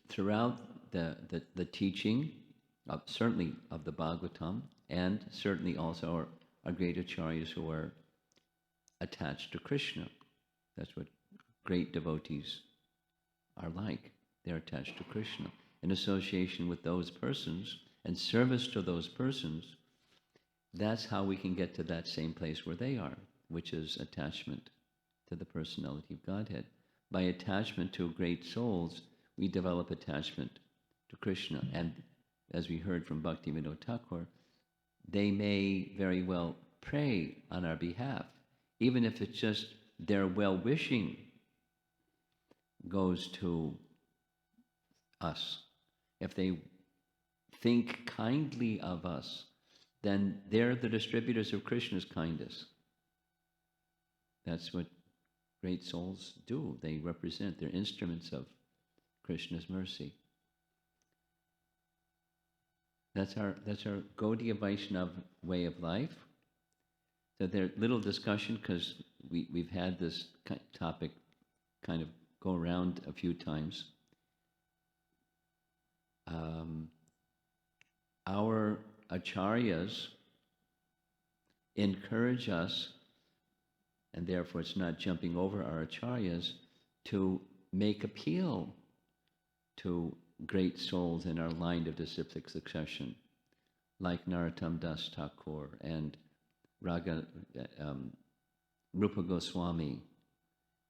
throughout the teaching, certainly of the Bhagavatam, and certainly also our great acharyas who are attached to Krishna. That's what great devotees are like. They're attached to Krishna. In association with those persons and service to those persons, that's how we can get to that same place where they are, which is attachment to the personality of Godhead. By attachment to great souls, we develop attachment to Krishna. And as we heard from Bhaktivinoda Thakur, they may very well pray on our behalf, even if it's just their well-wishing goes to us. If they think kindly of us, then they're the distributors of Krishna's kindness. That's what great souls do. They represent, they're instruments of Krishna's mercy. That's our Gaudiya Vaishnava way of life. So there's little discussion because we've had this topic kind of go around a few times. Our acharyas encourage us, and therefore it's not jumping over our acharyas, to make appeal to great souls in our line of disciplic succession, like Narottam Das Thakur and Rupa Goswami,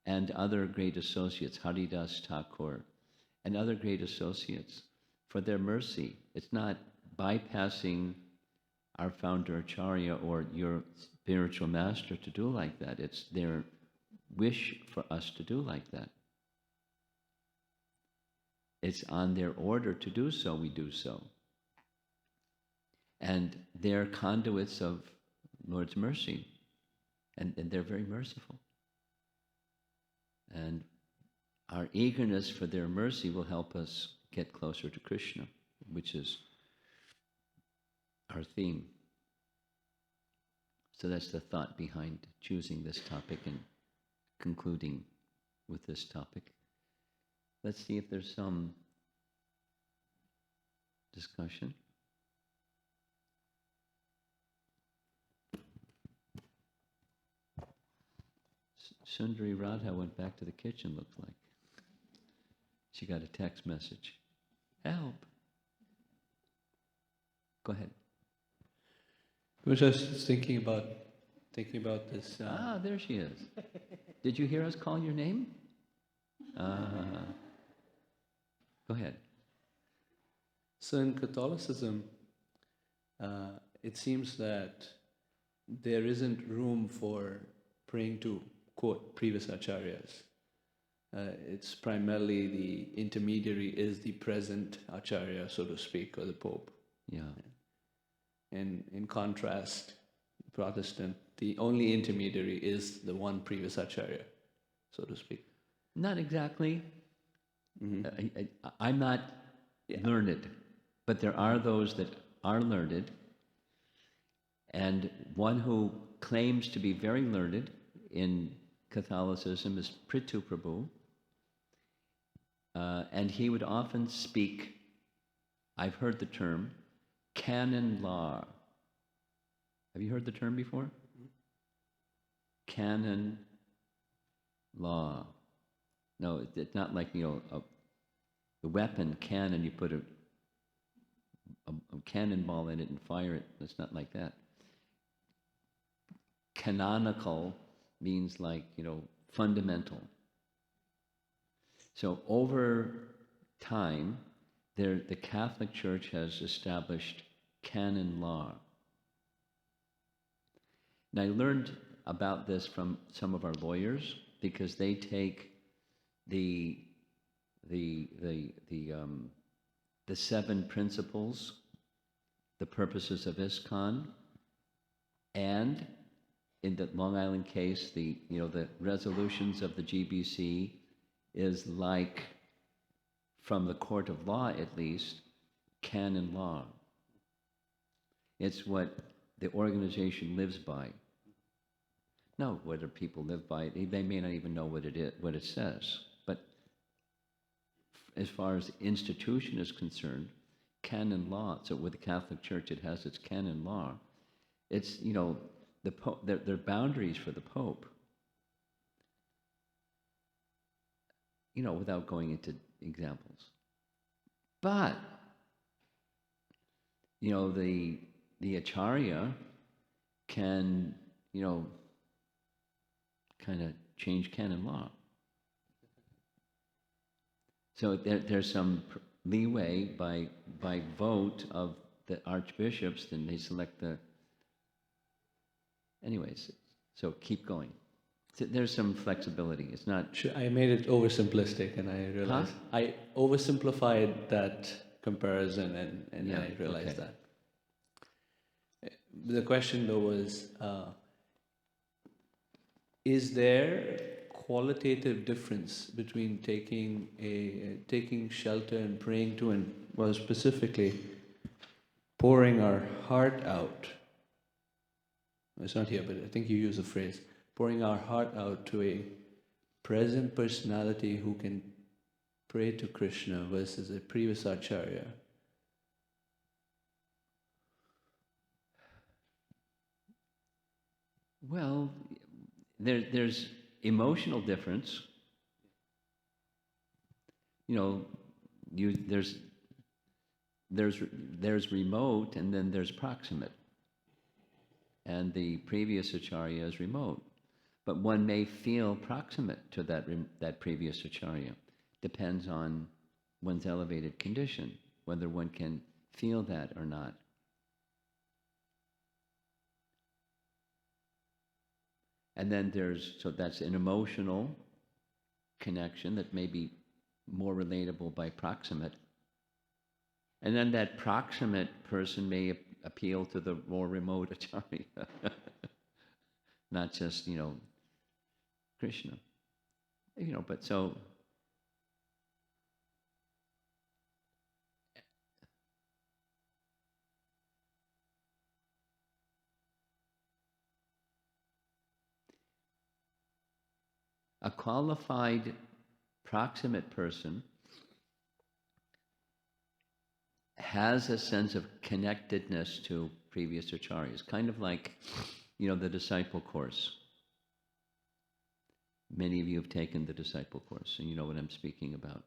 and other great associates, Haridas Thakur, and other great associates, for their mercy. It's not bypassing our founder Acharya or your spiritual master to do like that. It's their wish for us to do like that. it's on their order to do so, we do so. And they're conduits of Lord's mercy, and they're very merciful. And our eagerness for their mercy will help us get closer to Krishna, which is our theme. So that's the thought behind choosing this topic and concluding with this topic. Let's see if there's some discussion. Sundari Radha went back to the kitchen, looks like. She got a text message. Help. Go ahead. I was just thinking about this. There she is. Did you hear us call your name? Go ahead. So in Catholicism, it seems that there isn't room for praying to, quote, previous acharyas. It's primarily the intermediary is the present acharya, so to speak, or the Pope. Yeah. And in contrast, Protestant, the only intermediary is the one previous acharya, so to speak. Not exactly. Mm-hmm. I'm not learned, but there are those that are learned, and one who claims to be very learned in Catholicism is Prithu Prabhu, and he would often speak, I've heard the term, canon law. Have you heard the term before? Mm-hmm. Canon law. No, it's not like, the weapon cannon, you put a cannonball in it and fire it. It's not like that. Canonical means like, fundamental. So over time, the Catholic Church has established canon law. And I learned about this from some of our lawyers because they take the 7 principles, the purposes of ISKCON, and in the Long Island case, the resolutions of the GBC is like, from the court of law at least, canon law. It's what the organization lives by. Now, whether people live by it, they may not even know what it is, what it says. But as far as the institution is concerned, canon law. So with the Catholic Church, it has its canon law. It's the Pope. There are boundaries for the Pope. Without going into examples. But the acharya can kind of change canon law. So there's some leeway by vote of the archbishops, then they select the. Anyways, so keep going. So there's some flexibility. It's not. I made it oversimplistic, and I realized I oversimplified that comparison, and I realized that. The question though was, is there qualitative difference between taking shelter and praying to, and well, specifically pouring our heart out? It's not here, but I think you use the phrase, pouring our heart out to a present personality who can pray to Krishna versus a previous acharya. Well, there's emotional difference. There's remote, and then there's proximate. And the previous acharya is remote, but one may feel proximate to that previous acharya. Depends on one's elevated condition, whether one can feel that or not. And then so that's an emotional connection that may be more relatable by proximate. And then that proximate person may appeal to the more remote acharya, not just, Krishna. But so a qualified proximate person has a sense of connectedness to previous acharyas, kind of like, the disciple course. Many of you have taken the disciple course, and you know what I'm speaking about.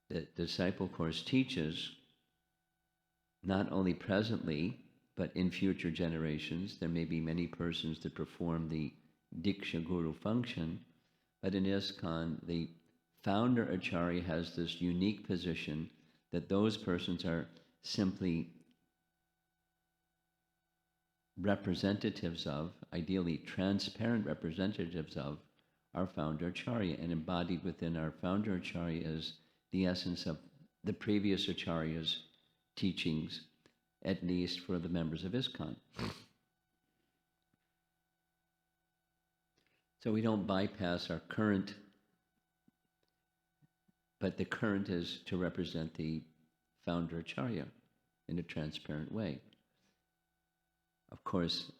The disciple course teaches not only presently, but in future generations. There may be many persons that perform the Diksha Guru function, but in ISKCON, the founder Acharya has this unique position that those persons are simply representatives of, ideally transparent representatives of, our founder Acharya, and embodied within our founder Acharya is the essence of the previous Acharya's teachings, at least for the members of ISKCON. So we don't bypass our current, but the current is to represent the founder Acharya in a transparent way. Of course,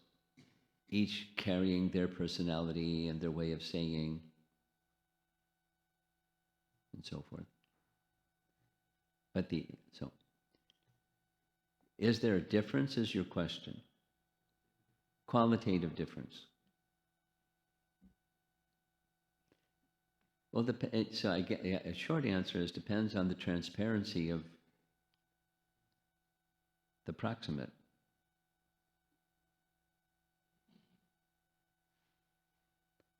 each carrying their personality and their way of saying, and so forth. But is there a difference, is your question? Qualitative difference. Well, so I get, a short answer is depends on the transparency of the proximate.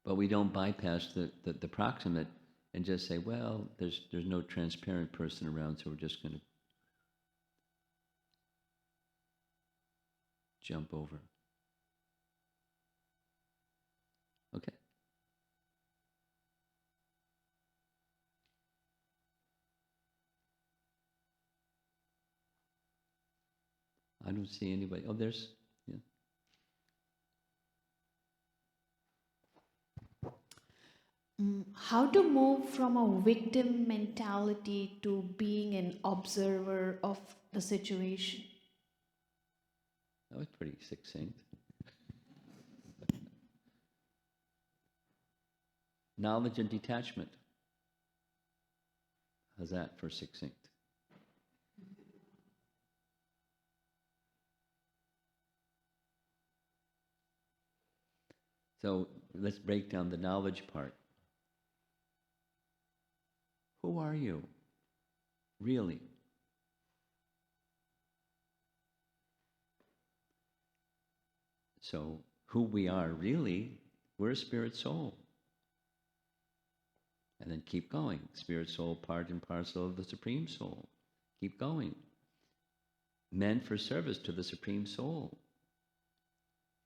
But we don't bypass the proximate and just say, well, there's no transparent person around, so we're just going to jump over. Okay. I don't see anybody. Oh, there's, yeah. How to move from a victim mentality to being an observer of the situation? That was pretty succinct. Knowledge and detachment. How's that for succinct? So let's break down the knowledge part. Who are you, really? So who we are really, we're a spirit soul. And then keep going. Spirit soul, part and parcel of the Supreme Soul. Keep going. Meant for service to the Supreme Soul.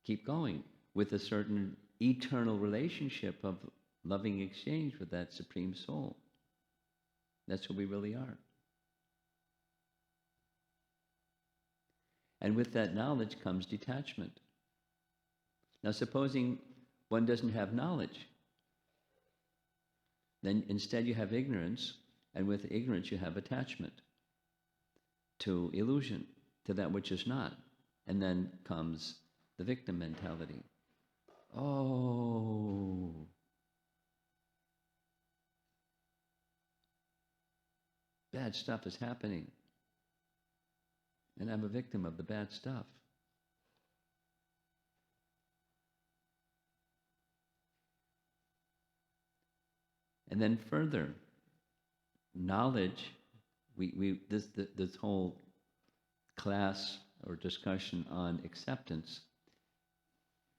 Keep going with a certain eternal relationship of loving exchange with that Supreme Soul. That's who we really are. And with that knowledge comes detachment. Now, supposing one doesn't have knowledge, then instead you have ignorance, and with ignorance you have attachment to illusion, to that which is not. And then comes the victim mentality. Oh, bad stuff is happening, and I'm a victim of the bad stuff. And then further, knowledge, this whole class or discussion on acceptance,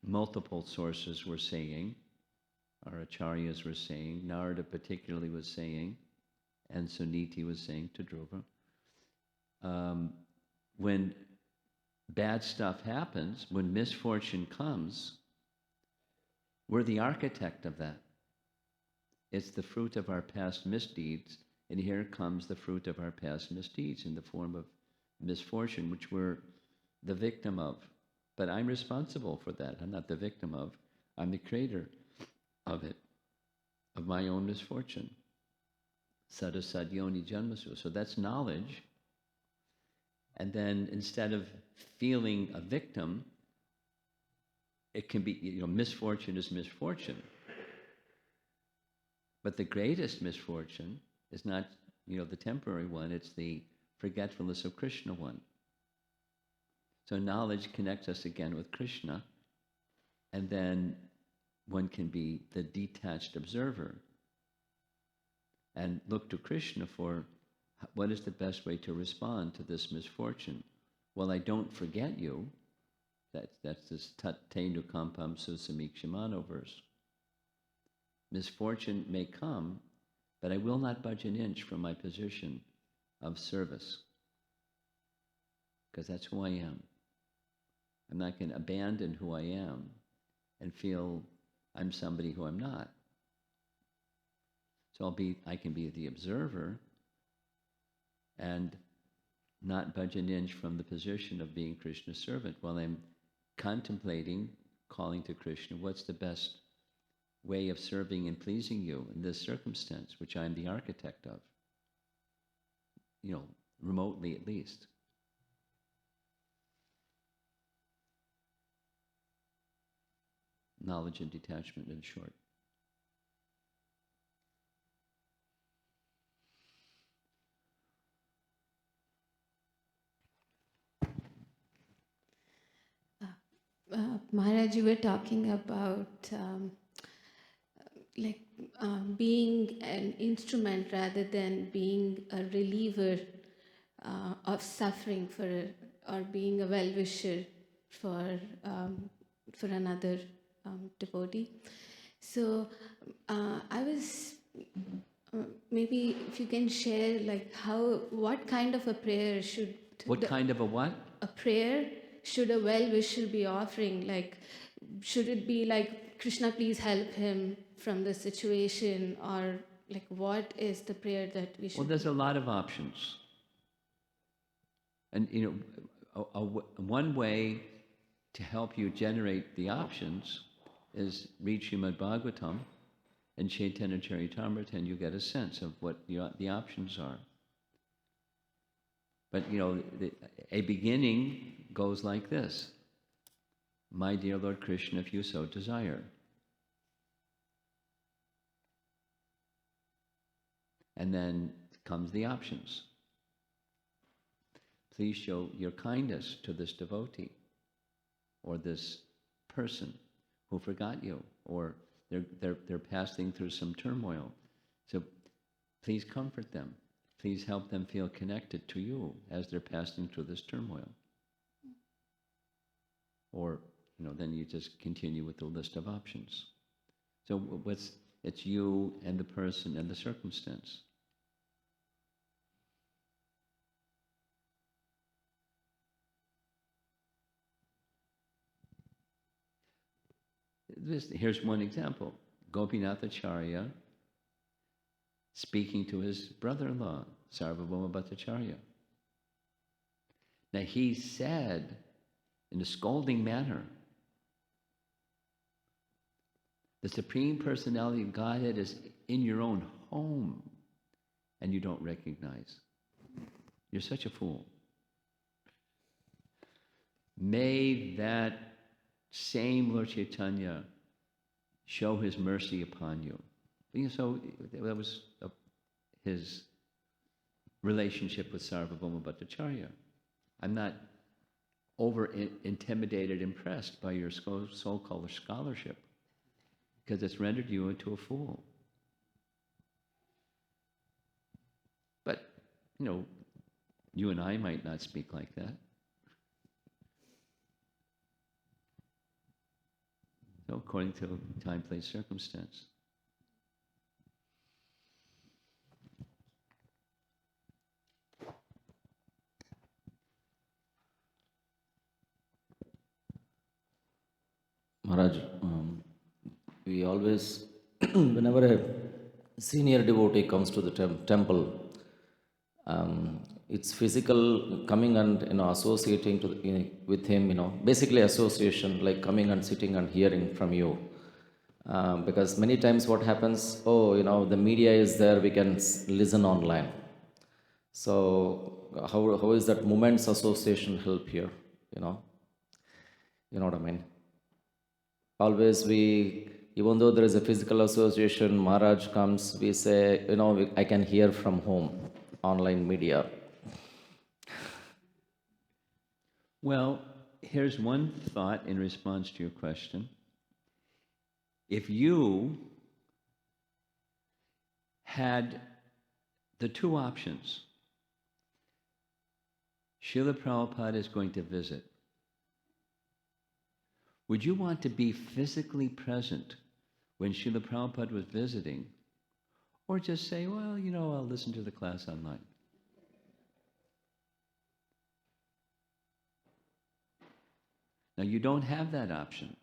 multiple sources were saying, our acharyas were saying, Narada particularly was saying, and Suniti was saying to Dhruva, when bad stuff happens, when misfortune comes, we're the architect of that. It's the fruit of our past misdeeds And here comes the fruit of our past misdeeds in the form of misfortune, which we're the victim of. But I'm responsible for that. I'm not the victim of. I'm the creator of it, of my own misfortune. Sadhu sadyoni janmasu. So that's knowledge. And then instead of feeling a victim, it can be, misfortune is misfortune. But the greatest misfortune is not, the temporary one, it's the forgetfulness of Krishna one. So knowledge connects us again with Krishna, and then one can be the detached observer and look to Krishna for what is the best way to respond to this misfortune. Well, I don't forget you. That's this Tat-tenu kampam susamikshimano verse. Misfortune may come, but I will not budge an inch from my position of service, because that's who I am. I'm not going to abandon who I am and feel I'm somebody who I'm not. So I can be the observer and not budge an inch from the position of being Krishna's servant while I'm contemplating, calling to Krishna, what's the best way of serving and pleasing you in this circumstance, which I'm the architect of, remotely at least. Knowledge and detachment, in short. Maharaj, you were talking about being an instrument rather than being a reliever of suffering or being a well-wisher for another devotee. So I was maybe if you can share what kind of a prayer should What kind of a what? A prayer should a well-wisher be offering? Should it be like, Krishna, please help him from the situation, or what is the prayer that we should? Well, there's a lot of options. And, one way to help you generate the options is read Srimad Bhagavatam and Chaitanya Charitamrita, and you get a sense of what the options are. But, a beginning goes like this. My dear Lord Krishna, if you so desire. And then comes the options. Please show your kindness to this devotee or this person who forgot you, or they're passing through some turmoil. So please comfort them. Please help them feel connected to you as they're passing through this turmoil. Or, then you just continue with the list of options. So it's you and the person and the circumstance. Here's one example. Gopinath Acharya speaking to his brother-in-law, Sarvabhauma Bhattacharya. Now he said in a scolding manner, the Supreme Personality of Godhead is in your own home and you don't recognize. You're such a fool. May that same Lord Chaitanya show his mercy upon you. So that was his relationship with Sarvabhauma Bhattacharya. I'm not over-intimidated, impressed by your so-called scholarship, because it's rendered you into a fool. But, you and I might not speak like that. So according to time, place, circumstance. Maharaj, we always, whenever senior devotee comes to the temple, it's physical coming and associating with him, basically association, like coming and sitting and hearing from you. Because many times what happens, the media is there, we can listen online. So how is that moments association help here? You know what I mean? Always even though there is a physical association, Maharaj comes, we say, I can hear from home, online media. Well, here's one thought in response to your question. If you had the two options, Srila Prabhupada is going to visit. Would you want to be physically present when Srila Prabhupada was visiting, or just say, well, I'll listen to the class online? Now, you don't have that option.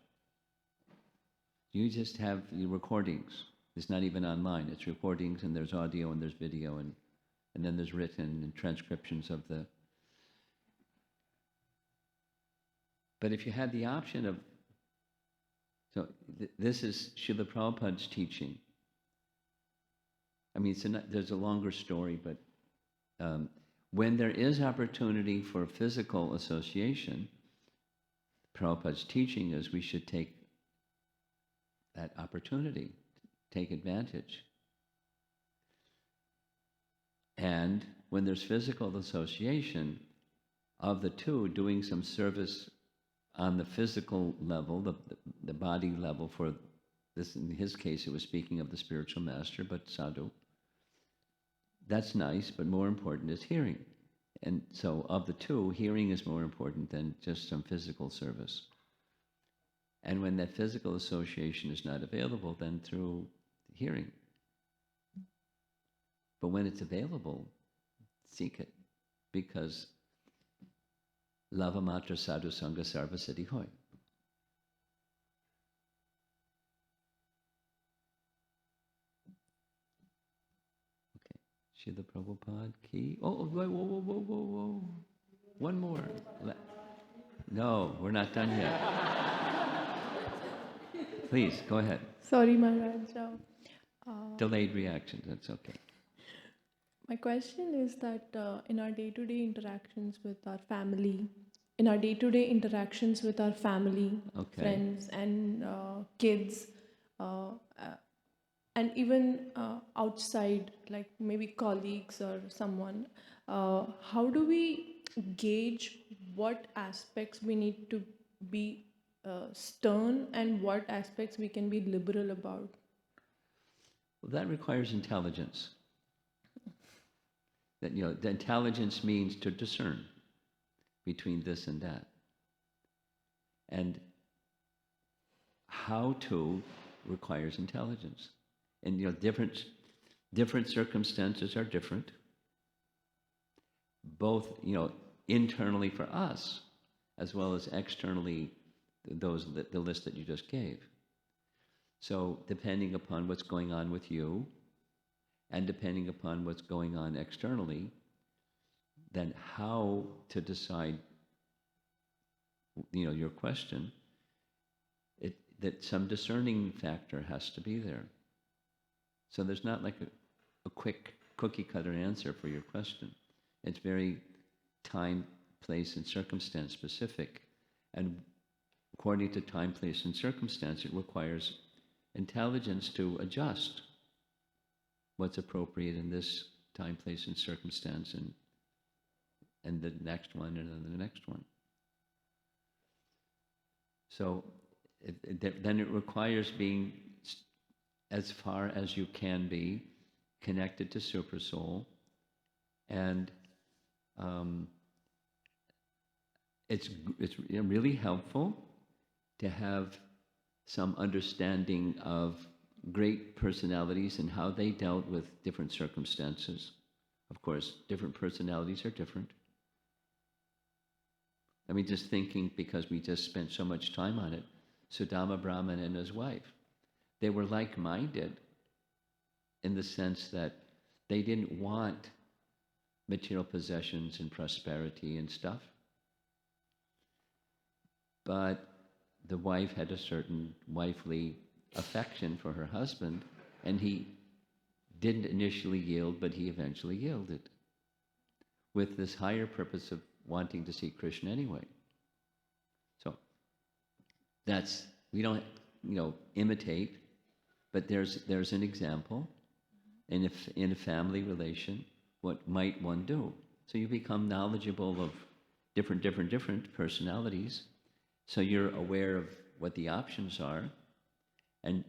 You just have the recordings. It's not even online. It's recordings, and there's audio, and there's video, and then there's written and transcriptions of the... But if you had the option of... So this is Srila Prabhupada's teaching. I mean, there's a longer story, but when there is opportunity for physical association, Prabhupada's teaching is we should take that opportunity, take advantage. And when there's physical association, of the two, doing some service on the physical level, the body level, for this, in his case, it was speaking of the spiritual master, but Sadhu. That's nice, but more important is hearing. And so of the two, hearing is more important than just some physical service. And when that physical association is not available, then through hearing. But when it's available, seek it. Because lava matra sadhu sanga sarva siddhi hoy. Okay. Srila Prabhupada ki. Oh, whoa. One more. No, we're not done yet. Please, go ahead. Sorry, Maharaj. Delayed reaction, that's okay. My question is that in our day-to-day interactions with our family, friends and kids, and even outside, like maybe colleagues or someone, how do we gauge what aspects we need to be stern and what aspects we can be liberal about? Well, that requires intelligence. That, the intelligence means to discern between this and that. And how to requires intelligence. And different circumstances are different. Both, internally for us, as well as externally, the list that you just gave. So depending upon what's going on with you, and depending upon what's going on externally, then how to decide, your question, that some discerning factor has to be there. So there's not like a quick cookie-cutter answer for your question. It's very time, place, and circumstance specific. And according to time, place, and circumstance, it requires intelligence to adjust what's appropriate in this time, place, and circumstance, and the next one, and then the next one. So then it requires being, as far as you can be, connected to Super Soul, and it's really helpful to have some understanding of great personalities and how they dealt with different circumstances. Of course, different personalities are different. I mean, just thinking, because we just spent so much time on it, Sudama Brahman and his wife, they were like-minded in the sense that they didn't want material possessions and prosperity and stuff. But the wife had a certain wifely affection for her husband, and he didn't initially yield, but he eventually yielded, with this higher purpose of wanting to see Krishna anyway. So that's, we don't, imitate, but there's an example, and if in a family relation, what might one do? So you become knowledgeable of different personalities, so you're aware of what the options are, and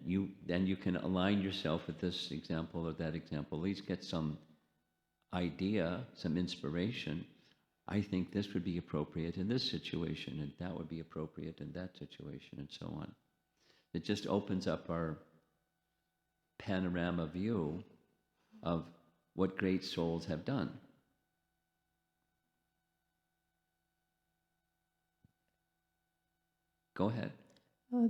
then you can align yourself with this example or that example, at least get some idea, some inspiration. I think this would be appropriate in this situation, and that would be appropriate in that situation, and so on. It just opens up our panorama view of what great souls have done. Go ahead.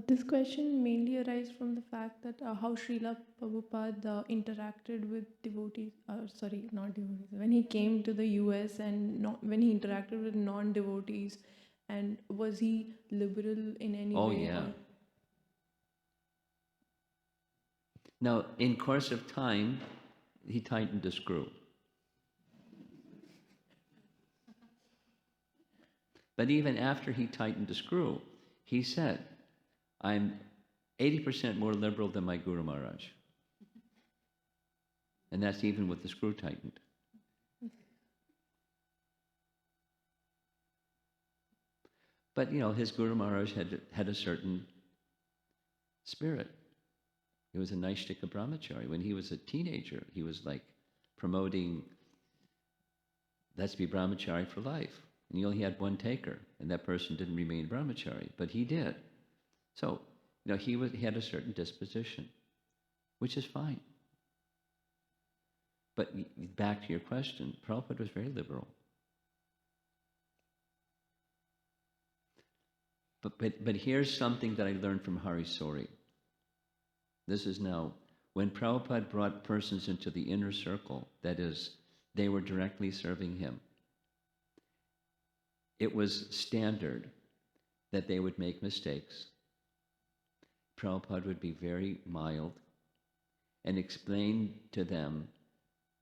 This question mainly arises from the fact that how Srila Prabhupada interacted with devotees, not devotees, when he came to the US and when he interacted with non-devotees, and was he liberal in any way? Oh, yeah. Now, in course of time, he tightened the screw. But even after he tightened the screw, he said, I'm 80% more liberal than my Guru Maharaj. And that's even with the screw tightened. But, his Guru Maharaj had a certain spirit. He was a Naishtika brahmachari. When he was a teenager, he was like promoting, let's be brahmachari for life. And he only had one taker, and that person didn't remain brahmachari, but he did. So, he had a certain disposition, which is fine. But back to your question, Prabhupada was very liberal. But here's something that I learned from Hari Sori. This is now, when Prabhupada brought persons into the inner circle, that is, they were directly serving him, it was standard that they would make mistakes. Prabhupada would be very mild and explain to them,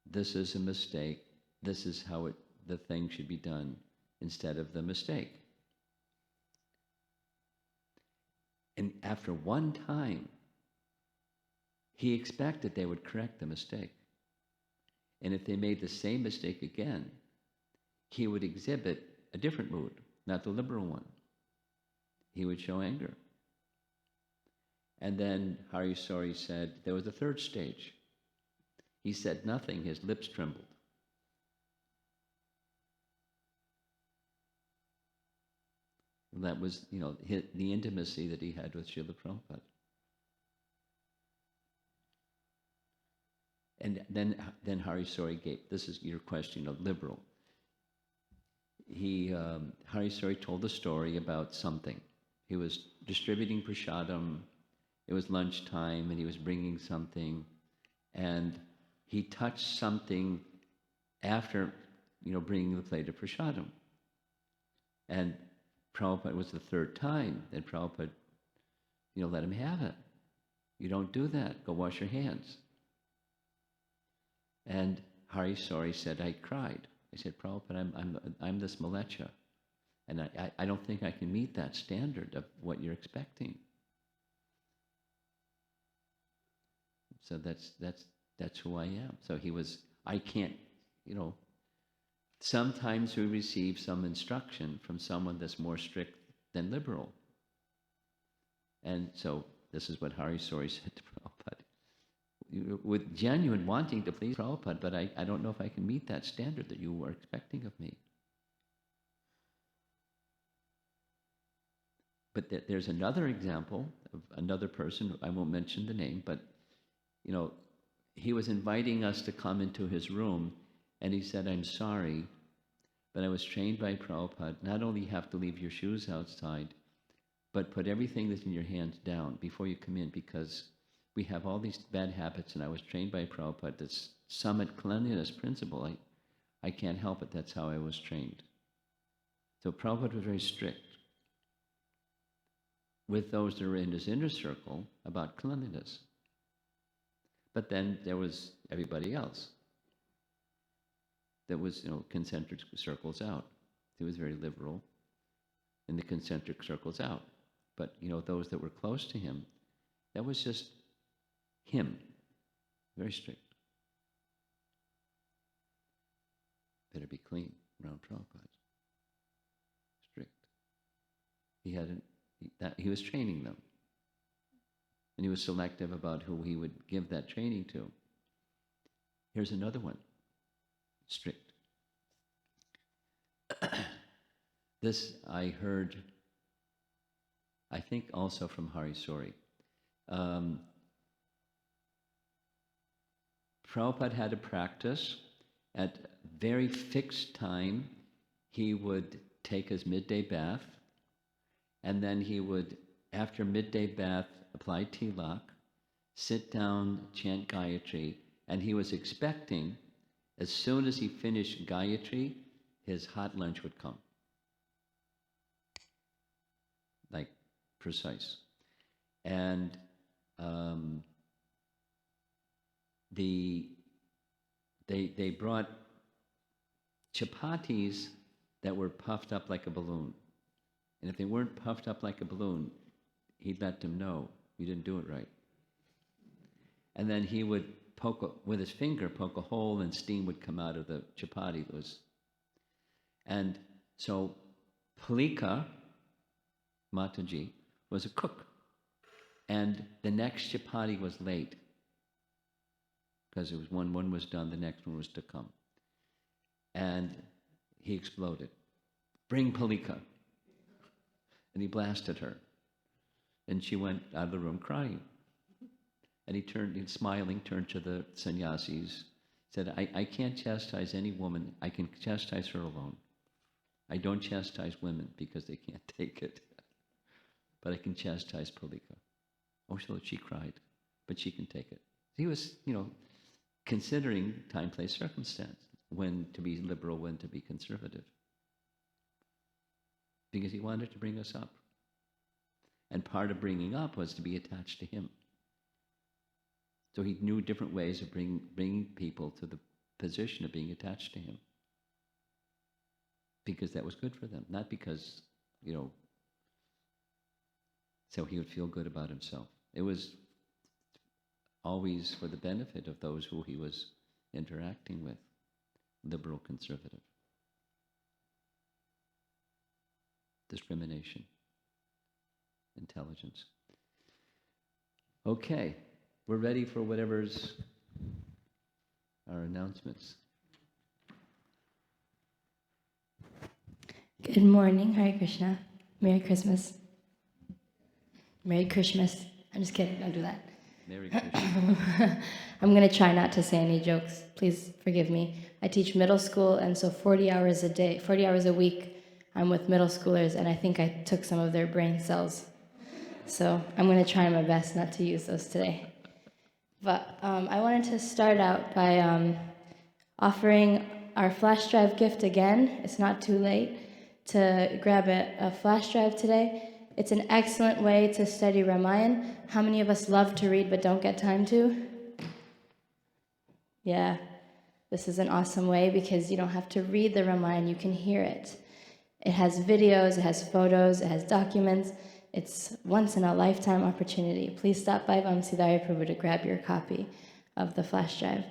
this is a mistake, this is how the thing should be done, instead of the mistake. And after one time, he expected they would correct the mistake. And if they made the same mistake again, he would exhibit a different mood, not the liberal one. He would show anger. And then Hari Sori said there was a third stage. He said nothing, his lips trembled. And that was, the intimacy that he had with Srila Prabhupada. And then Hari Sori gave, this is your question of liberal. Hari Sori told a story about something. He was distributing prasadam, it was lunchtime, and he was bringing something, and he touched something after, bringing the plate of prasadam. And Prabhupada, was the third time that Prabhupada, let him have it. You don't do that, go wash your hands. And Hari Sori said, I cried. I said, Prabhupada, I'm this malecha, and I don't think I can meet that standard of what you're expecting. So that's who I am. So I can't, sometimes we receive some instruction from someone that's more strict than liberal. And so this is what Hari Sori said to Prabhupada. With genuine wanting to please Prabhupada, but I don't know if I can meet that standard that you were expecting of me. But there's another example of another person, I won't mention the name, but he was inviting us to come into his room, and he said, I'm sorry, but I was trained by Prabhupada, not only have to leave your shoes outside, but put everything that's in your hands down before you come in, because we have all these bad habits, and I was trained by Prabhupada, this summit cleanliness principle. I can't help it, that's how I was trained. So Prabhupada was very strict with those that were in his inner circle about cleanliness. But then there was everybody else that was, concentric circles out. He was very liberal in the concentric circles out. But, those that were close to him, that was just him. Very strict. Better be clean around Prabhupada. Strict. He was training them. And he was selective about who he would give that training to. Here's another one. Strict. This I heard, I think also from Hari Sori. Prabhupada had a practice. At very fixed time, he would take his midday bath, and then he would, after midday bath, apply tilak, sit down, chant Gayatri, and he was expecting, as soon as he finished Gayatri, his hot lunch would come. Like, precise. And they brought chapatis that were puffed up like a balloon. And if they weren't puffed up like a balloon, he'd let them know, you didn't do it right. And then he would with his finger, poke a hole, and steam would come out of the chapati. And so Palika, Mataji, was a cook. And the next chapati was late, because it was one was done, the next one was to come. And he exploded. Bring Palika. And he blasted her. And she went out of the room crying. And he smiling, turned to the sannyasis, said, I can't chastise any woman, I can chastise her alone. I don't chastise women because they can't take it. But I can chastise Palika. Oh, so she cried, but she can take it. He was, considering time, place, circumstance, when to be liberal, when to be conservative. Because he wanted to bring us up. And part of bringing up was to be attached to him. So he knew different ways of bringing people to the position of being attached to him. Because that was good for them, not because, so he would feel good about himself. It was always for the benefit of those who he was interacting with, liberal, conservative. Discrimination, intelligence. Okay, we're ready for whatever's our announcements. Good morning, Hare Krishna. Merry Christmas. Merry Christmas. I'm just kidding, don't do that. Merry Christmas. I'm going to try not to say any jokes. Please forgive me. I teach middle school, and so 40 hours a week, I'm with middle schoolers, and I think I took some of their brain cells. So I'm going to try my best not to use those today. But I wanted to start out by offering our flash drive gift again. It's not too late to grab a flash drive today. It's an excellent way to study Ramayana. How many of us love to read but don't get time to? Yeah, this is an awesome way because you don't have to read the Ramayana, you can hear it. It has videos, it has photos, it has documents. It's once in a lifetime opportunity. Please stop by Vamsidhari Prabhu to grab your copy of the flash drive.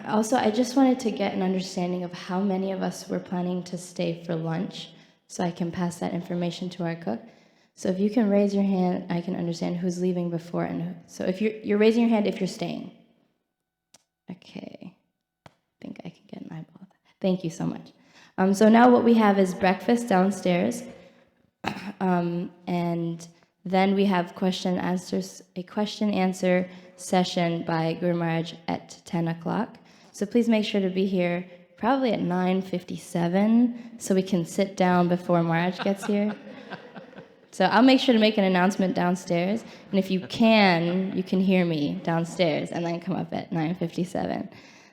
Also, I just wanted to get an understanding of how many of us were planning to stay for lunch so I can pass that information to our cook. So if you can raise your hand, I can understand who's leaving before and who. So if you're raising your hand if you're staying. Okay. I think I can get an eyeball. Thank you so much. So now what we have is breakfast downstairs. And then we have a question-answer session by Guru Maharaj at 10 o'clock. So please make sure to be here probably at 9:57 so we can sit down before Maharaj gets here. So I'll make sure to make an announcement downstairs, and if you can hear me downstairs and then come up at 9:57.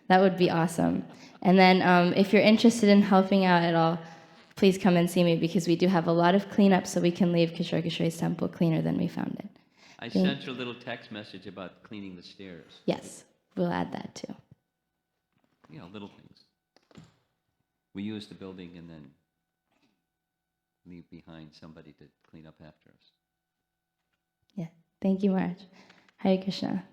That would be awesome. And then if you're interested in helping out at all, please come and see me, because we do have a lot of cleanup so we can leave Kishore Kishore's temple cleaner than we found it. I sent you a little text message about cleaning the stairs. Yes, we'll add that too. You know, little things. We use the building and then leave behind somebody to clean up after us. Yeah. Thank you, Maharaj. Hare Krishna.